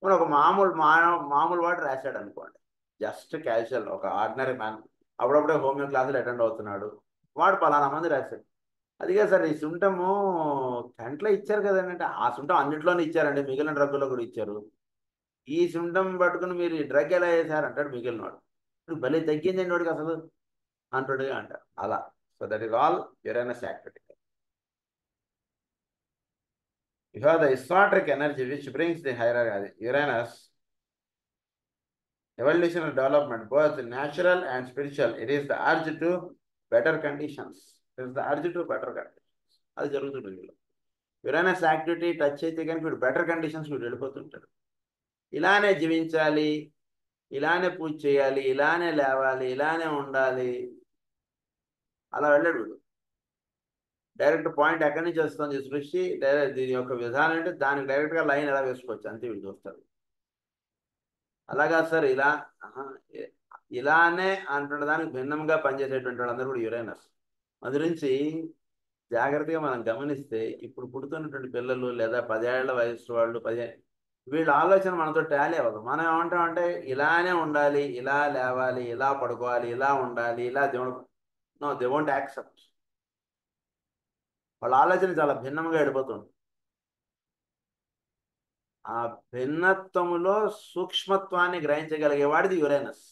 మనం ఒక మామూలు వాడు రాశాడు అనుకోండి, జస్ట్ క్యాజువల్ ఒక ఆర్డినరీ మ్యాన్, అప్పుడప్పుడే హోమియో క్లాసులు అటెండ్ అవుతున్నాడు, వాడు పలానా మంది రాశాడు. అదిగా సార్ ఈ సిమ్టము కంట్లో ఇచ్చారు కదండి అంటే ఆ సిమ్టమ్ అన్నింటిలోనే ఇచ్చారండి, మిగిలిన డ్రగ్గులో కూడా ఇచ్చారు, ఈ సిమ్టమ్ పట్టుకుని మీరు ఈ డ్రగ్ ఎలా చేశారు అంటాడు మిగిలిన వాడు. ఇప్పుడు భలే తగ్గిందండి వాడికి అసలు అంటాడు అంటారు అలా. So that is all Uranus activity. You have the esoteric energy which brings the hierarchy. Uranus, evolutionary development, both natural and spiritual. It is the urge to better conditions. It is the urge to better conditions. అది జరుగుతుంది వీళ్ళు. Uranus activity touch అయితే కనుక వీడు better conditions వీడు వెళ్ళిపోతుంటాడు. ఇలానే జీవించాలి, ఇలానే పూజ చేయాలి, ఇలానే లేవాలి, ఇలానే ఉండాలి, అలా వెళ్ళాడు వీడు. డైరెక్ట్ పాయింట్ ఎక్కడి నుంచి వస్తుంది సృష్టి, డైరెక్ట్ దీని యొక్క విధానం అంటే దానికి డైరెక్ట్గా లైన్ ఎలా వేసుకోవచ్చు అంతే వీడు చూస్తాడు. అలాగా సార్ ఇలా ఇలానే అంటున్న దానికి భిన్నంగా పనిచేసేటువంటి వాళ్ళందరూ కూడా యురేనస్. అది నుంచి జాగ్రత్తగా మనం గమనిస్తే ఇప్పుడు పుడుతున్నటువంటి పిల్లలు లేదా 10 ఏళ్ల వయసు వాళ్ళు వీళ్ళ ఆలోచన మనతో టాలీ అవ్వదు. మనం ఏమంటామంటే ఇలానే ఉండాలి, ఇలా లేవాలి, ఇలా పడుకోవాలి, ఇలా ఉండాలి, ఇలా దేవుడు నో దే వోంట్ యాక్సెప్ట్. వాళ్ళ ఆలోచన చాలా భిన్నంగా వెళ్ళిపోతుంది. ఆ భిన్నత్వములో సూక్ష్మత్వాన్ని గ్రహించగలిగేవాడిది Uranus.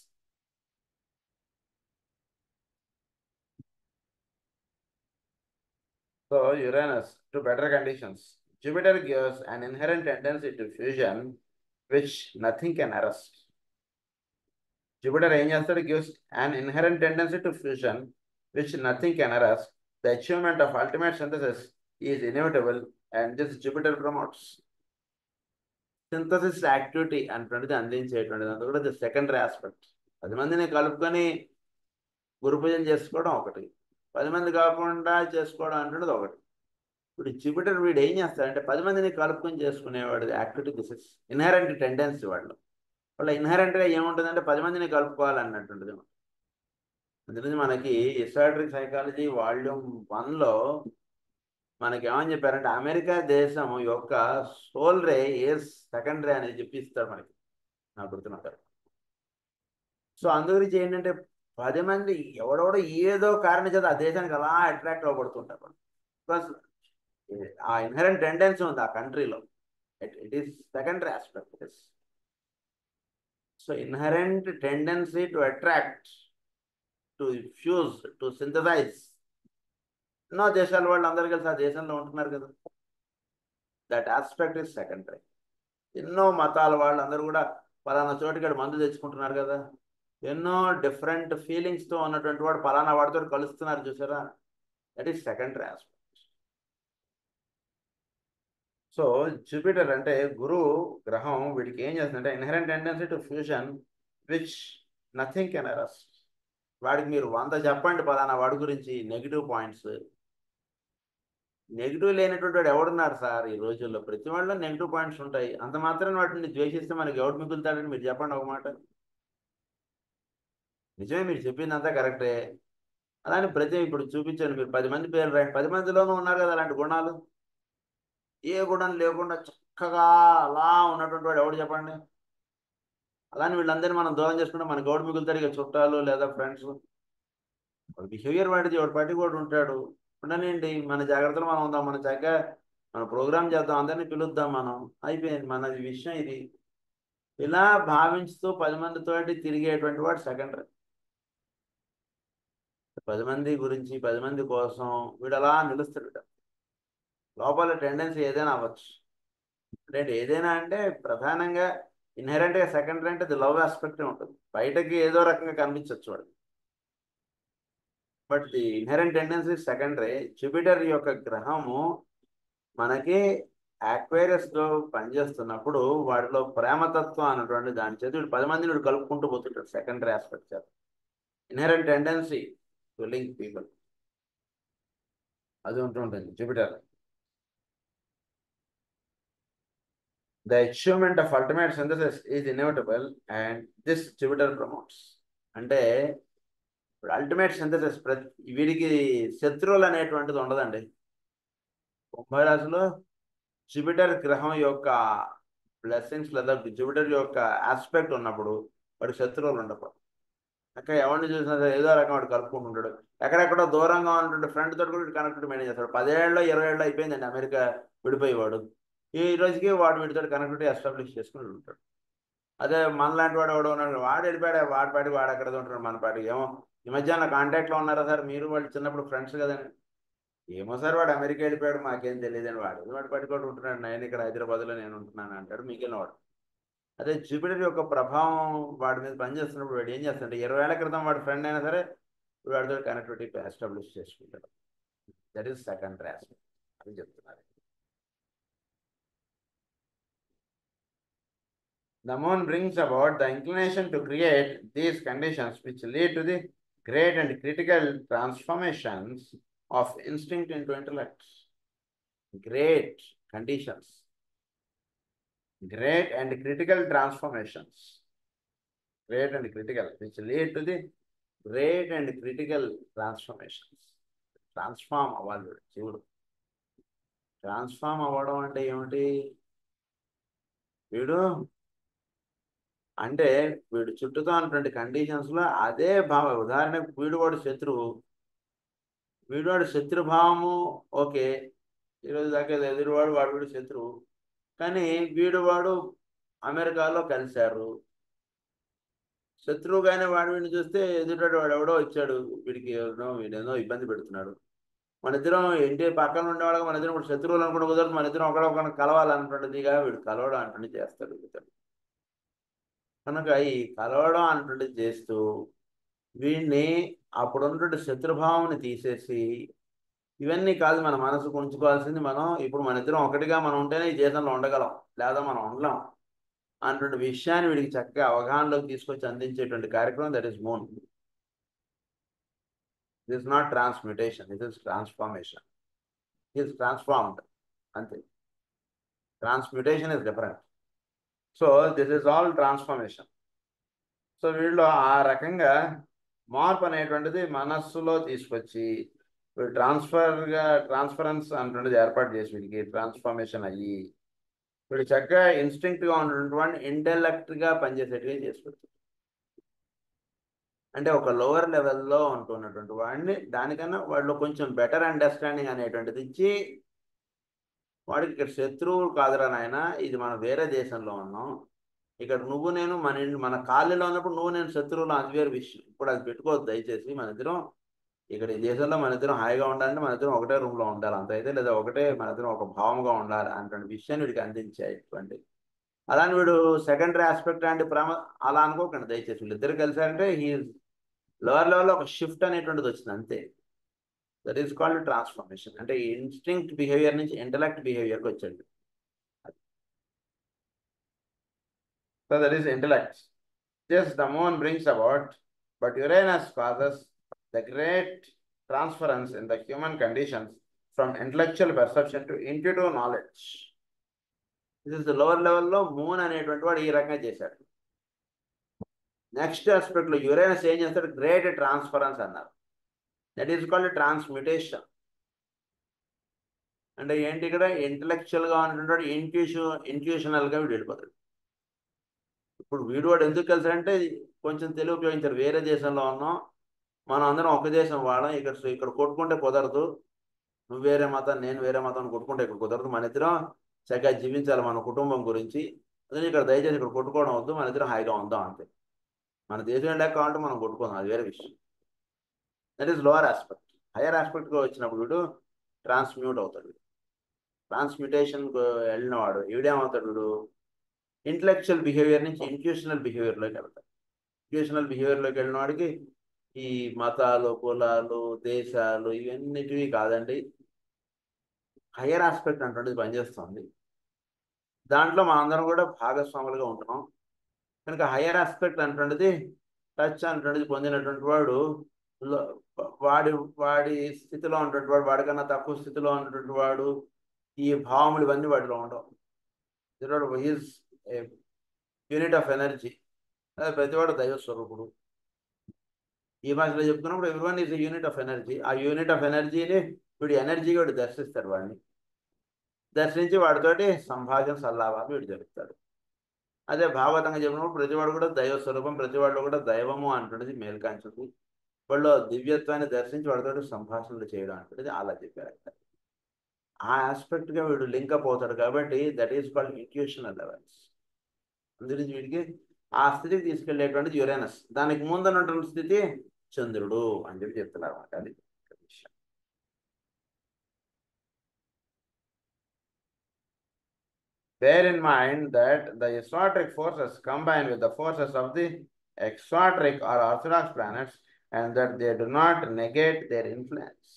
So Uranus to better conditions. Jupiter gives an inherent tendency to fusion which nothing can arrest. Jupiter ఏం చేస్తాడు, gives an inherent tendency to fusion which nothing can arrest. The achievement of ultimate synthesis is inevitable and this Jupiter promotes. Synthesis activity అంటున్నది అందించేటువంటిది అంతా కూడా secondary aspect. 10 మందిని కలుపుకొని గురు పూజలు చేసుకోవడం ఒకటి, 10 మంది కాకుండా చేసుకోవడం అంటున్నది ఒకటి. ఇప్పుడు జూపిటర్ వీడు ఏం చేస్తాడంటే 10 మందిని కలుపుకొని చేసుకునేవాడు activity. This is inherent tendency వాళ్ళ ఇన్హెరెంట్గా ఏముంటుందంటే 10 మందిని కలుపుకోవాలన్నట్టుంటుంది. అందుకని మనకి ఎసాట్రిక్ సైకాలజీ వాల్యూమ్ 1లో మనకి ఏమని చెప్పారంటే అమెరికా దేశం యొక్క సోల్ రే ఏ సెకండరీ అనేది చెప్పిస్తాడు మనకి, నాకు గుర్తున్నారు. సో అందు గురించి ఏంటంటే 10 మంది ఎవడెవడో ఏదో కారణం చేత ఆ దేశానికి అలా అట్రాక్ట్ అవ్వబడుతుంటారు. బికాస్ ఆ ఇన్హెరెంట్ టెండెన్సీ ఉంది ఆ కంట్రీలో. It is secondary aspect. So inherent tendency to attract, to fuse, to synthesize. ఎన్నో దేశాల వాళ్ళు అందరూ కలిసి ఆ దేశంలో ఉంటున్నారు కదా, దట్ ఆస్పెక్ట్ ఇస్ సెకండరీ. ఎన్నో మతాల వాళ్ళు అందరూ కూడా పలానా చోటుకి మందు తెచ్చుకుంటున్నారు కదా, ఎన్నో డిఫరెంట్ ఫీలింగ్స్తో ఉన్నటువంటి వాడు పలానా వాడితో కలుస్తున్నారు చూసారా, that is secondary aspect. So Jupiter అంటే గురువు గ్రహం, వీడికి ఏం చేస్తుందంటే inherent tendency to fusion which nothing can arrest. వాడికి మీరు 100 చెప్పండి పలానా వాడి గురించి నెగిటివ్ పాయింట్స్, నెగిటివ్ లేనటువంటి వాడు ఎవడున్నారు సార్ ఈ రోజుల్లో? ప్రతి వాళ్ళలో నెగిటివ్ పాయింట్స్ ఉంటాయి. అంత మాత్రం వాటిని ద్వేషిస్తే మనకి ఎవడు మిగులుతాడని మీరు చెప్పండి ఒక మాట. నిజమే, మీరు చెప్పిందంతా కరెక్టే. అలానే ప్రతి ఇప్పుడు చూపించండి, మీరు 10 మంది పేర్లు రాయండి, 10 మందిలోనూ ఉన్నారు కదా అలాంటి గుణాలు. ఏ గుణం లేకుండా చక్కగా అలా ఉన్నటువంటి వాడు ఎవడు చెప్పండి? అలానే వీళ్ళందరినీ మనం దూరం చేసుకుంటే మనకి ఎవడు మిగులుతాడు? ఇక చుట్టాలు లేదా ఫ్రెండ్స్. వాడి బిహేవియర్ వాడిది, వాడి పార్టీ కూడా ఉంటాడు. ఉండనండి, మన జాగ్రత్తలు మనం ఉందాం, మన చక్కగా మన ప్రోగ్రామ్ చేద్దాం, అందరినీ పిలుద్దాం, మనం అయిపోయింది మన విషయం ఇది. ఇలా భావించుతూ 10 మందితోటి తిరిగేటువంటి వాడు సెకండరీ. 10 మంది గురించి 10 మంది కోసం వీడు అలా నిలుస్తాడు. లోపల టెండెన్సీ ఏదైనా అవ్వచ్చు. అంటే ఏదైనా అంటే ప్రధానంగా ఇన్హెరెంట్గా సెకండరీ అంటే అది లవ్ ఆస్పెక్టే ఉంటుంది. బయటకి ఏదో రకంగా కనిపించవచ్చు వాడు, but the inherent tendency secondary. Jupiter యొక్క గ్రహము మనకి తో పనిచేస్తున్నప్పుడు వాడిలో ప్రేమతత్వం అన్నటువంటి దాని చేతి వీడు 10 మందిని వీడు కలుపుకుంటూ పోతుంటాడు సెకండరీ ఆస్పెక్ట్ చేత. Inherent tendency to link people అది ఉంటుంటుంది Jupiter. The achievement of ultimate synthesis is inevitable and this Jupiter promotes. అంటే ఇప్పుడు అల్టిమేట్ సింథసిస్ వీడికి శత్రువులు అనేటువంటిది ఉండదండి. కుంభరాశిలో జూపిటర్ గ్రహం యొక్క బ్లెస్సింగ్స్ లేదా జూపిటర్ యొక్క ఆస్పెక్ట్ ఉన్నప్పుడు వాడి శత్రువులు ఉండవు. అక్కడ ఎవరిని చూసినా సరే ఏదో రకం వాడు కలుపుకుంటుంటాడు. ఎక్కడెక్కడో దూరంగా ఉన్నటువంటి ఫ్రెండ్ తోటి కూడా కనెక్ట్ మెయింటైన్ చేస్తాడు. 10 ఏళ్ళలో 20 ఏళ్ళు అయిపోయిందండి అమెరికా విడిపోయేవాడు, ఈ రోజుకి వాడు వీటితో కనెక్టివిటీ ఎస్టాబ్లిష్ చేసుకుని ఉంటాడు. అదే మనలాంటి వాడు ఎవడో ఉన్నాడు, వాడు వెళ్ళిపోయాడు, వాడి పాటికి వాడు ఎక్కడ ఉంటాడు, మన పాటికి ఏమో ఈ మధ్య కాంటాక్ట్లో ఉన్నారా సార్ మీరు? వాళ్ళు చిన్నప్పుడు ఫ్రెండ్స్ కదండి. ఏమో సార్ వాడు అమెరికా వెళ్ళిపోయాడు మాకేం తెలియదని వాడి పట్టుకోటి ఉంటున్నాడు, నేను ఇక్కడ హైదరాబాద్లో నేను ఉంటున్నాను అంటాడు మిగిలిన వాడు. అదే జూపిటర్ యొక్క ప్రభావం వాడి మీద పనిచేస్తున్నప్పుడు వాడు ఏం చేస్తాడంటే 20 ఏళ్ల క్రితం వాడి ఫ్రెండ్ అయినా సరే వాడితో కనెక్టివిటీ ఎస్టాబ్లిష్ చేసుకుంటాడు. దట్ ఈస్ సెకండ్ ఆస్పెక్ట్ అని చెప్తున్నారు. The moon brings about the inclination to create these conditions which lead to the great and critical transformations of instinct into intellect. Great conditions, great and critical transformations, great and critical, which lead to the great and critical transformations. Transform అవ్వాలి శివుడు. Transform అవ్వడం అంటే ఏమిటి? వీడు అంటే వీడు చుట్టూతో ఉన్నటువంటి కండిషన్స్లో అదే భావం. ఉదాహరణకు వీడువాడు శత్రుభావము ఓకే, ఈరోజు దాకా ఎదురువాడు వీడు శత్రువు, కానీ వీడు అమెరికాలో కలిశారు. శత్రువుగానే వీడిని చూస్తే వాడు ఎవడో వచ్చాడు, వీడేదో ఇబ్బంది పెడుతున్నాడు, మన ఇద్దరం ఇంటి పక్కన ఉండేవాళ్ళకి మన ఇద్దరం ఇప్పుడు శత్రువులు అనుకుంటే కుదరదు, మన ఇద్దరం ఒకడొకరిని కలవాలన్నటువంటిదిగా వీడు కలవడం అంటుండే చేస్తాడు. కనుక ఈ కలవడం అంటుండేది చేస్తూ వీడిని అప్పుడున్నటువంటి శత్రుభావాన్ని తీసేసి, ఇవన్నీ కాదు మన మనసుకు ఉంచుకోవాల్సింది, మనం ఇప్పుడు మన ఇద్దరం ఒకటిగా మనం ఉంటేనే ఈ దేశంలో ఉండగలం, లేదా మనం ఉండలేం అన్నటువంటి విషయాన్ని వీడికి చక్కగా అవగాహనలోకి తీసుకొచ్చి అందించేటువంటి కార్యక్రమం that is moon. This not transmutation, this is transformation. Is transformed అంతే. Transmutation is different. So this is all transformation. So వీళ్ళు ఆ రకంగా మార్పు అనేటువంటిది మనస్సులో తీసుకొచ్చి ట్రాన్స్ఫరెన్స్ అనేటువంటిది ఏర్పాటు చేసి వీడికి ట్రాన్స్ఫార్మేషన్ అయ్యి వీడు చక్కగా ఇన్స్టింక్ట్గా ఉన్నటువంటి ఇంటెలెక్ట్గా పనిచేసేట్టుగా చేసుకుంటాడు. అంటే ఒక లోవర్ లెవెల్లో ఉంటున్నటువంటి వాడిని దానికన్నా వాళ్ళు కొంచెం బెటర్ అండర్స్టాండింగ్ అనేటువంటిది ఇచ్చి, వాడికి ఇక్కడ శత్రువు కాదురా నాయన, ఇది మనం వేరే దేశంలో ఉన్నాం, ఇక్కడ నువ్వు నేను మన కాళ్ళలో ఉన్నప్పుడు నువ్వు నేను శత్రువులు, అది వేరే విషయం, ఇప్పుడు అది పెట్టుకోవద్దు దయచేసి, మన ఇద్దరం ఇక్కడ ఈ దేశంలో మన ఇద్దరం హాయిగా ఉండాలంటే మన ఇద్దరం ఒకటే రూమ్లో ఉండాలి అంత అయితే, లేదా ఒకటే మన ఇద్దరం ఒక భావంగా ఉండాలి అనేటువంటి విషయాన్ని వీడికి అందించేటువంటి అలాని వీడు సెకండరీ ఆస్పెక్ట్ అంటే అలా అనుకోకండి దయచేసి. వీళ్ళిద్దరు కలిసారంటే లోవర్ లెవెల్లో ఒక షిఫ్ట్ అనేటువంటిది వచ్చింది అంతే. That is called transformation. అంటే ఇన్స్టింక్ట్ బిహేవియర్ నుంచి ఇంటలెక్ట్ బిహేవియర్కి వచ్చాడు. So that is intellect. Yes, the moon brings about, but Uranus causes the great transference in the human conditions from intellectual perception to intuitive knowledge. This is the lower level లో moon అనేటువంటి వాడు ఈ రకంగా చేశాడు. Next aspect లో Uranus ఏం చేస్తాడు? Great transference అన్నారు. That is called transmutation. అంటే ఏంటి? ఇక్కడ ఇంటలెక్చువల్ గా ఉన్నటువంటి ఇంట్యూషనల్ గా వీడు వెళ్ళిపోతాడు. ఇప్పుడు వీడు వాడు ఎందుకు కలిసాడంటే కొంచెం తెలివి ఉపయోగించారు. వేరే దేశంలో ఉన్నాం, మనం అందరం ఒక దేశం వాళ్ళం, ఇక్కడ కొట్టుకుంటే కుదరదు. నువ్వు వేరే మతం, నేను వేరే మతం కొట్టుకుంటే ఇక్కడ కుదరదు. మన ఇద్దరం చక్కగా జీవించాలి మన కుటుంబం గురించి. అదే ఇక్కడ దయచేసి ఇక్కడ కొట్టుకోవడం వద్దు, మన ఇద్దరం హాయిగా ఉందాం అంతే. మన దేశం లేక కావాలంటే మనం కొట్టుకుందాం, అది వేరే విషయం. That is lower aspect. Higher ఆస్పెక్ట్గా వచ్చినప్పుడు వీడు ట్రాన్స్మ్యూట్ అవుతాడు. ట్రాన్స్మ్యూటేషన్కి వెళ్ళినవాడు వీడేమవుతాడు? వీడు ఇంటలెక్చువల్ బిహేవియర్ నుంచి ఇంట్యూషనల్ బిహేవియర్లోకి వెళ్తాడు. ఇంట్యూషనల్ బిహేవియర్లోకి వెళ్ళిన వాడికి ఈ మతాలు, కులాలు, దేశాలు ఇవన్నిటివి కాదండి, హయ్యర్ ఆస్పెక్ట్ అంటుండేది పనిచేస్తుంది. దాంట్లో మనందరం కూడా భాగస్వాములుగా ఉంటున్నాం. కనుక హయ్యర్ ఆస్పెక్ట్ అంటుండేది, టచ్ అంటుండేది పొందినటువంటి వాడు వాడి వాడి స్థితిలో ఉన్నటువంటి వాడు, వాడికన్నా తక్కువ స్థితిలో ఉన్నటువంటి వాడు, ఈ భావములు ఇవన్నీ వాడిలో ఉండవు. Is unit of energy. ప్రతివాడు దైవ స్వరూపుడు. ఈ భాషలో చెప్తున్నప్పుడు everyone is unit of energy. ఆ యూనిట్ ఆఫ్ ఎనర్జీని వీడు ఎనర్జీగా వీడు దర్శిస్తాడు. వాడిని దర్శించి వాడితోటి సంభాషణ సల్లాభాలు వీడు జరుపుతాడు. అదే భాగవతంగా చెప్పినప్పుడు ప్రతివాడు కూడా దైవ స్వరూపం, ప్రతివాడు కూడా దైవము అంటున్నది మేల్కాంచుతుంది. వాళ్ళు దివ్యత్వాన్ని దర్శించి వాడితోటి సంభాషణలు చేయడం అంటున్నది అలా చెప్పారు. ఆ ఆస్పెక్ట్గా వీడు లింకప్ అవుతాడు. కాబట్టి that is called intuitional levels. అందుగురించి వీడికి ఆ స్థితికి తీసుకెళ్లేటువంటిది యురేనస్. దానికి ముందున్నటువంటి స్థితి చంద్రుడు అని చెప్పి చెప్తున్నారు అన్నమాట. అది విషయం. Bear in mind that the exoteric forces combine with the forces of the exoteric or orthodox planets, and that they do not negate their influence.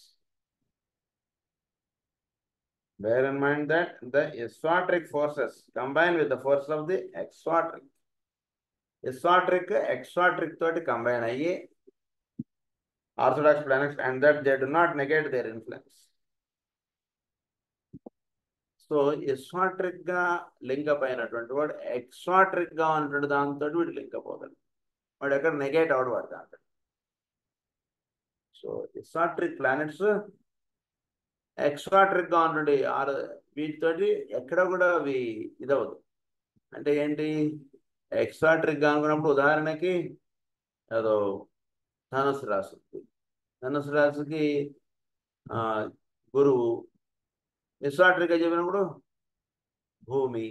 Bear in mind that the exoteric forces combine with the forces of the exoteric. Exoteric తోటి combine అయ్యి orthodox planets, and that they do not negate their influence. So exoteric గా link up అయినటువంటి వాడు ఎక్సాట్రిక్ గా ఉన్నటువంటి దాంతో వీడు link up అవుతాడు. వాడు ఎక్కడ నెగేట్ అవడు వాడు దాంతో. సో ఎక్సాట్రిక్ ప్లానెట్స్ ఎక్సాట్రిక్ గా ఉన్నటువంటి వీటితోటి ఎక్కడ కూడా అవి ఇదవదు. అంటే ఏంటి? ఎక్సాట్రిక్ గా అనుకున్నప్పుడు ఉదాహరణకి ఏదో ధనుసు రాశి, ధనుసు రాశికి గురువు. ఎక్సాట్రిక్ గా చెప్పినప్పుడు భూమి.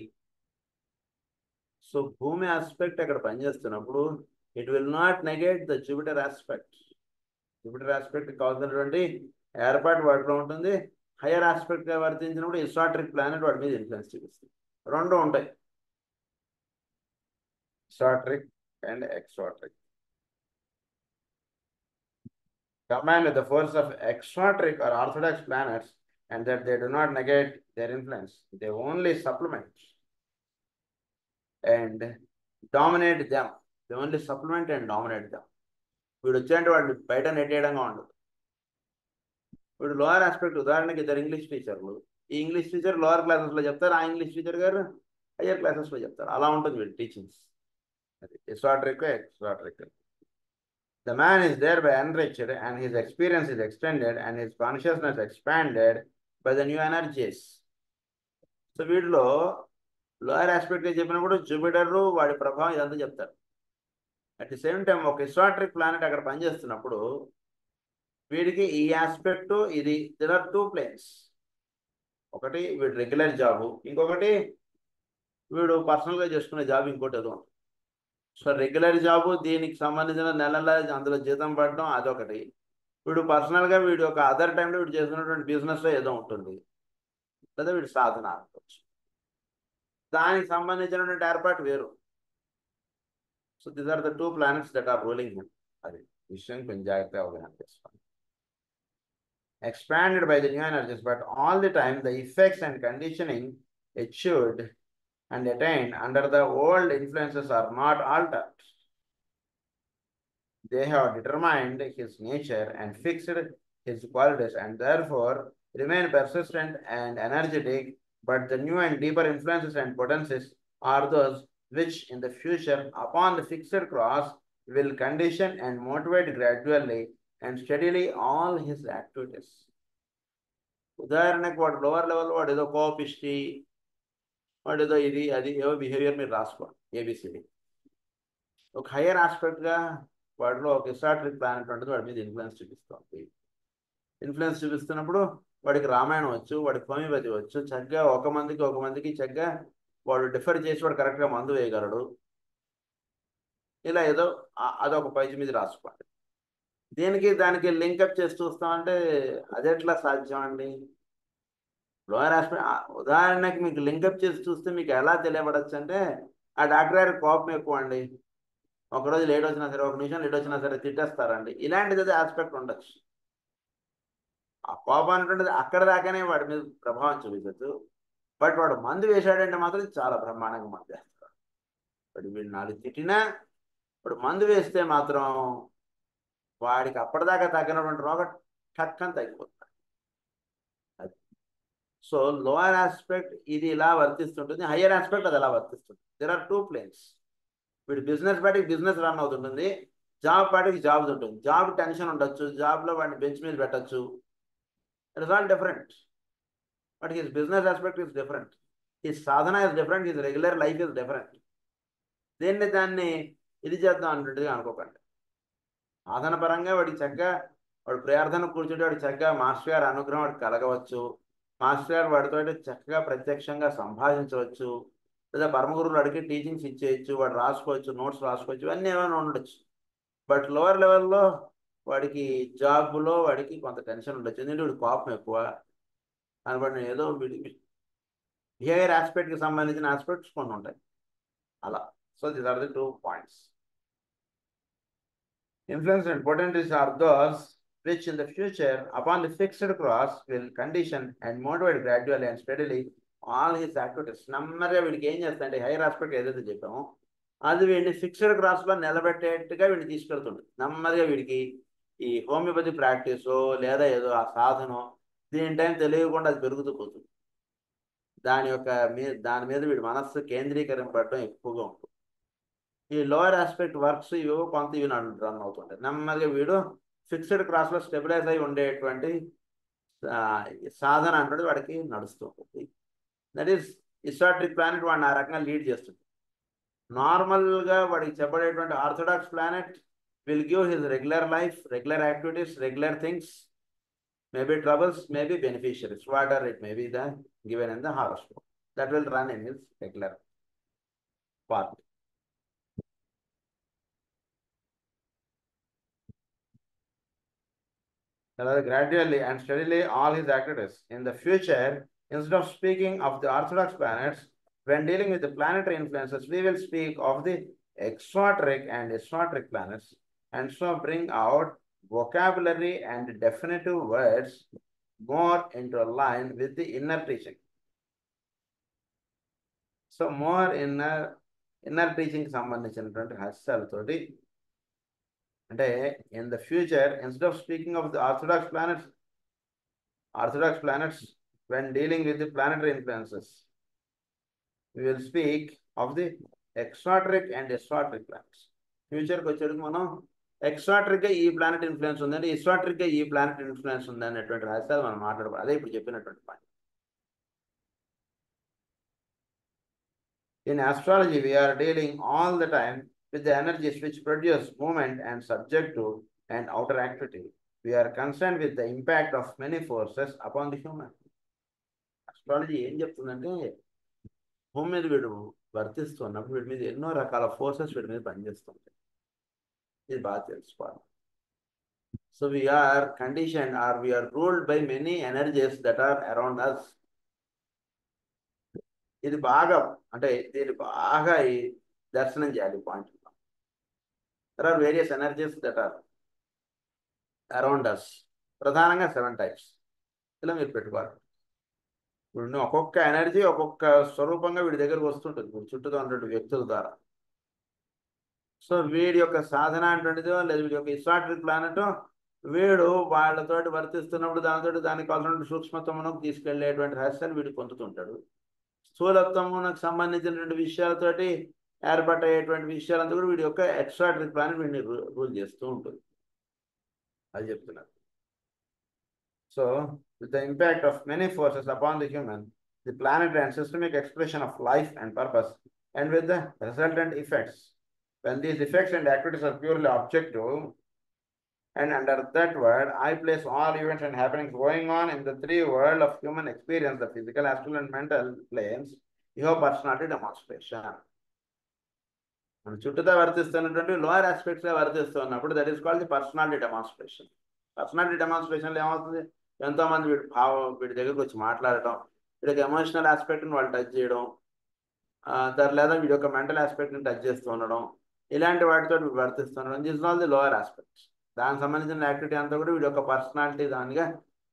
సో భూమి ఆస్పెక్ట్ అక్కడ పనిచేస్తున్నప్పుడు it will not negate the Jupiter aspect. Jupiter aspect కావాల్సినటువంటి ఏర్పాటు వాటిలో ఉంటుంది. హయ్యర్ ఆస్పెక్ట్ గా వర్తించినప్పుడు ఎక్సాట్రిక్ ప్లానెట్ వాటి మీద ఇన్ఫ్లుయెన్స్ చూపిస్తుంది. రెండు ఉంటాయి, ఎక్సాట్రిక్ and ఎక్సాట్రిక్. Combined with the force of exoteric or orthodox planets, and that they do not negate their influence, they only supplement and dominate them. They only supplement and dominate them. వీడు వచ్చేంటే వాడిని బయట నెట్టేయడంగా ఉండదు. వీడు lower aspect, ఉదాహరణకి ఇద్దరు English టీచర్లు, ఈ English teacher lower క్లాసెస్లో చెప్తారు, ఆ ఇంగ్లీష్ టీచర్ గారు హయ్యర్ క్లాసెస్లో చెప్తారు. అలా ఉంటుంది వీడు టీచింగ్స్. అది ఎక్సాట్రిక్. The man is thereby enriched, and his experience is extended, and his consciousness expanded by the new energies. So వీటిలో లోయర్ ఆస్పెక్ట్గా చెప్పినప్పుడు జూపిటర్ వాడి ప్రభావం ఇదంతా చెప్తారు. అట్ ది సేమ్ టైం ఒక ఎక్సాట్రిక్ ప్లానెట్ అక్కడ పనిచేస్తున్నప్పుడు వీడికి ఈ ఆస్పెక్ట్ ఇది, దెర్ ఆర్ 2 ప్లేన్స్. ఒకటి వీడు రెగ్యులర్ జాబు, ఇంకొకటి వీడు పర్సనల్గా చేసుకునే జాబ్, ఇంకోటి ఏదో. సో రెగ్యులర్ జాబు, దీనికి సంబంధించిన నెలల అందులో జీతం పడడం అదొకటి. వీడు పర్సనల్గా వీడు ఒక అదర్ టైంలో వీడు చేస్తున్నటువంటి బిజినెస్లో ఏదో ఉంటుంది, లేదా వీడు సాధన అనుకోవచ్చు. దానికి సంబంధించినటువంటి ఏర్పాటు వేరు. So these are the 2 planets that are ruling him. అది విషయం కొంచెం జాగ్రత్తగా అవగాహన చేసుకోండి. Expanded by the new energies, but all the time the effects and conditioning achieved and attained under the old influences are not altered. They have determined his nature and fixed his qualities and therefore remain persistent and energetic, but the new and deeper influences and potencies are those which in the future, upon the fixed cross, will condition and motivate gradually and steadily all his activities. ఉదాహరణకు వాడు lower level వాడు ఏదో కోపిష్టి, వాడు ఏదో ఇది అది ఏవో behaviour మీరు రాసుకోండి ఏబిసిడి. ఒక హయ్యర్ ఆస్పెక్ట్గా వాడిలో ఒక ఎస్టాట్రిక్ ప్లానెట్ ఉంటుంది, వాడి మీద ఇన్ఫ్లుయెన్స్ చూపిస్తుంది. ఇన్ఫ్లుయెన్స్ చూపిస్తున్నప్పుడు వాడికి రామాయణం వచ్చు, వాడికి హోమియోపతి వచ్చు, చక్కగా ఒక మందికి చక్కగా వాడు డిఫర్ చేసి వాడు కరెక్ట్గా మందు వేయగలడు. ఇలా ఏదో అదొక పేజీ మీద రాసుకోండి. దానికి లింకప్ చేసి చూస్తామంటే అది ఎట్లా సాధ్యం అండి? లోయర్ ఆస్పెక్ట్ ఉదాహరణకి మీకు లింకప్ చేసి చూస్తే మీకు ఎలా తెలియబడచ్చు అంటే, ఆ డాక్టర్ గారికి కోపం ఎక్కువ అండి, ఒకరోజు లేట్ వచ్చినా సరే, ఒక నిమిషం లేట్ వచ్చినా సరే తిట్టేస్తారండి. ఇలాంటిది ఆస్పెక్ట్ ఉండొచ్చు. ఆ కోపం అనేటువంటిది అక్కడ దాకానే వాడి మీద ప్రభావం చూపించచ్చు. బట్ వాడు మందు వేశాడంటే మాత్రం చాలా బ్రహ్మాండంగా మందు వేస్తాడు. వాడు వీళ్ళు 4 తిట్టినా వాడు మందు వేస్తే మాత్రం వాడికి అప్పటిదాకా తగ్గినటువంటి రోగం టక్కని తగ్గిపోతుంది. సో లోయర్ ఆస్పెక్ట్ ఇది ఇలా వర్తిస్తుంటుంది, హయ్యర్ ఆస్పెక్ట్ అది ఎలా వర్తిస్తుంది. There are 2 planes. వీడు బిజినెస్ పార్టీకి బిజినెస్ రన్ అవుతుంటుంది, జాబ్ పార్టీకి జాబ్ ఉంటుంది. జాబ్ టెన్షన్ ఉండొచ్చు, జాబ్లో వాడిని బెంచ్ మీద పెట్టచ్చు. It is all different, but his business aspect is different, his sadhana is different, his regular life is different. దాన్ని ఇది చేద్దాం అన్నట్టుగా అనుకోకండి. సాధన పరంగా వాడికి చక్కగా వాడు ప్రార్థన కూర్చుంటే వాడు చక్కగా మాస్టర్ గారి అనుగ్రహం వాడికి కలగవచ్చు, మాస్టర్ గారు వాడితో చక్కగా ప్రత్యక్షంగా సంభాషించవచ్చు, లేదా పరమగురువులు అడిగి టీచింగ్స్ ఇచ్చేయచ్చు, వాడు రాసుకోవచ్చు, నోట్స్ రాసుకోవచ్చు, ఇవన్నీ ఏమైనా ఉండొచ్చు. బట్ లోవర్ లెవెల్లో వాడికి జాబ్లో వాడికి కొంత టెన్షన్ ఉండొచ్చు, ఎందుకంటే వాడి కోపం ఎక్కువ కనబడిన ఏదో బిహేవియర్ ఆస్పెక్ట్కి సంబంధించిన ఆస్పెక్ట్స్ కొన్ని ఉంటాయి అలా. So these are the 2 points. Influence and potencies are those which in the future, upon the fixed cross, will condition and motivate gradually and steadily all his activities. నెమ్మదిగా వీడికి ఏం చేస్తాయంటే హైయర్ ఆస్పెక్ట్ ఏదైతే చెప్పామో అది వీడిని ఫిక్స్డ్ క్రాస్లో నిలబెట్టేట్టుగా వీడిని తీసుకెళ్తుంది. నెమ్మదిగా వీడికి ఈ హోమియోపతి ప్రాక్టీసో లేదా ఏదో ఆ సాధనో దీని టైం తెలియకుండా అది పెరుగుతూ పోతుంది. దాని మీద వీడి మనస్సు కేంద్రీకరింపడటం ఎక్కువగా ఉంటుంది. ఈ లోవర్ ఆస్పెక్ట్ వర్క్స్ ఇవి కొంత ఇవి రన్ అవుతుంటాయి. నెమ్మదిగా వీడు ఫిక్స్డ్ క్రాస్లో స్టెబిలైజ్ అయి ఉండేటువంటి సాధన అంటే వాడికి నడుస్తూ ఉంటుంది. దట్ ఈస్ ఎస్టాట్రిక్ ప్లానెట్ వాడిని ఆ రకంగా లీడ్ చేస్తుంది. నార్మల్గా వాడికి చెప్పబడేటువంటి orthodox planet will give his regular life, regular activities, regular things, maybe troubles, maybe beneficiaries, whatever it may be the given in the horoscope that will run in his regular part. Gradually and steadily all his activities. In the future, instead of speaking of the orthodox planets, when dealing with the planetary influences, we will speak of the exoteric and esoteric planets, and so bring out vocabulary and definitive words more into line with the inner teaching. So more inner teaching సంబంధించినటువంటి హస్తాలతోటి అంటే in the future, instead of speaking of the orthodox planets when dealing with the planetary influences, we will speak of the exoteric and esoteric planets. ఫ్యూచర్కి వచ్చేటికి మనం ఎక్సాట్రిక్గా ఈ planet influence ఉందండి, ఎసోట్రిక్గా ఈ planet influence ఉంది అనేటువంటి రహస్యాలు మనం మాట్లాడుకోవాలి. అదే ఇప్పుడు చెప్పినటువంటి point. In astrology, we are dealing all the time with the energies which produce movement and subject to and outer activity. We are concerned with the impact of many forces upon the human. Astrology ఏం చెప్తుందంటే భూమి మీద వీడు వర్తిస్తున్నప్పుడు వీడి మీద ఎన్నో రకాల forces వీడి మీద పనిచేస్తుంటాయి. ఇది బాగా తెలుసుకోవాలి. So we are conditioned or we are ruled by many energies that are around us. ఇది బాగా అంటే దీన్ని బాగా ఈ దర్శనం చేయాలి point. There are various energies that are around us. ప్రధానంగా 7 టైప్స్ ఇలా మీరు పెట్టుకోవాలి. ఇప్పుడు ఒక్కొక్క ఎనర్జీ ఒక్కొక్క స్వరూపంగా వీడి దగ్గరకు వస్తుంటుంది ఇప్పుడు చుట్టూతో ఉన్నటువంటి వ్యక్తుల ద్వారా. సో వీడి యొక్క సాధన అంటుండేదో లేదా వీడి యొక్క ఇస్వాట్రిక్ ప్లానెట్ వీడు వాళ్ళతోటి వర్తిస్తున్నప్పుడు దానికి కావాల్సిన సూక్ష్మత్వమునకు తీసుకెళ్లేటువంటి రహస్యాన్ని వీడు పొందుతుంటాడు. స్థూలత్వమునకు సంబంధించినటువంటి విషయాలతోటి ఏర్పడేటువంటి విషయాలంతా కూడా వీడి యొక్క ఎక్స్ట్రాట్రిక్ ప్లానెట్ వీడిని రూల్ చేస్తూ ఉంటుంది. అది చెప్తున్నారు. So with the impact of many forces upon the human, the planetary and systemic expression of life and purpose, and with the resultant effects. When these effects and activities are purely objective, and under that word, I place all events and happenings going on in the three world of human experience, the physical, astral, and mental planes, your personality demonstration. మన చుట్టూతో వర్తిస్తున్నటువంటి lower aspects గా వర్తిస్తున్నప్పుడు that is called the personality demonstration. Personality డెమాన్స్ట్రేషన్లో ఏమవుతుంది, ఎంతోమంది వీడి దగ్గరకు వచ్చి మాట్లాడటం, వీడికి ఎమోషనల్ ఆస్పెక్ట్ని వాళ్ళు టచ్ చేయడం, లేదా వీడి యొక్క మెంటల్ ఆస్పెక్ట్ని టచ్ చేస్తూ ఉండడం, ఇలాంటి వాటితో వర్తిస్తుండడం. This all the lower aspects. దానికి సంబంధించిన యాక్టివిటీ అంతా కూడా వీడి యొక్క పర్సనాలిటీ దానిగా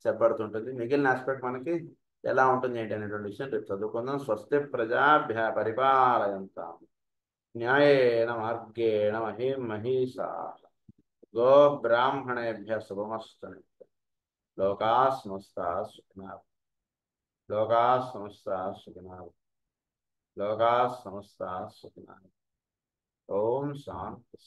చెప్పబడుతుంటుంది. మిగిలిన ఆస్పెక్ట్ మనకి ఎలా ఉంటుంది ఏంటి అనేటువంటి విషయం రేపు చదువుకుందాం. స్వస్తి ప్రజాభ్య పరిపాలయంతాం న్యాయేన మార్గేణ మహిం మహిషాః గో బ్రాహ్మణేభ్యః శుభమస్తు. లోకాః సమస్తాః సుఖినః లోకాః సమస్తాః సుఖినః లోకాః సమస్తాః సుఖినః. ఓం శాంతి.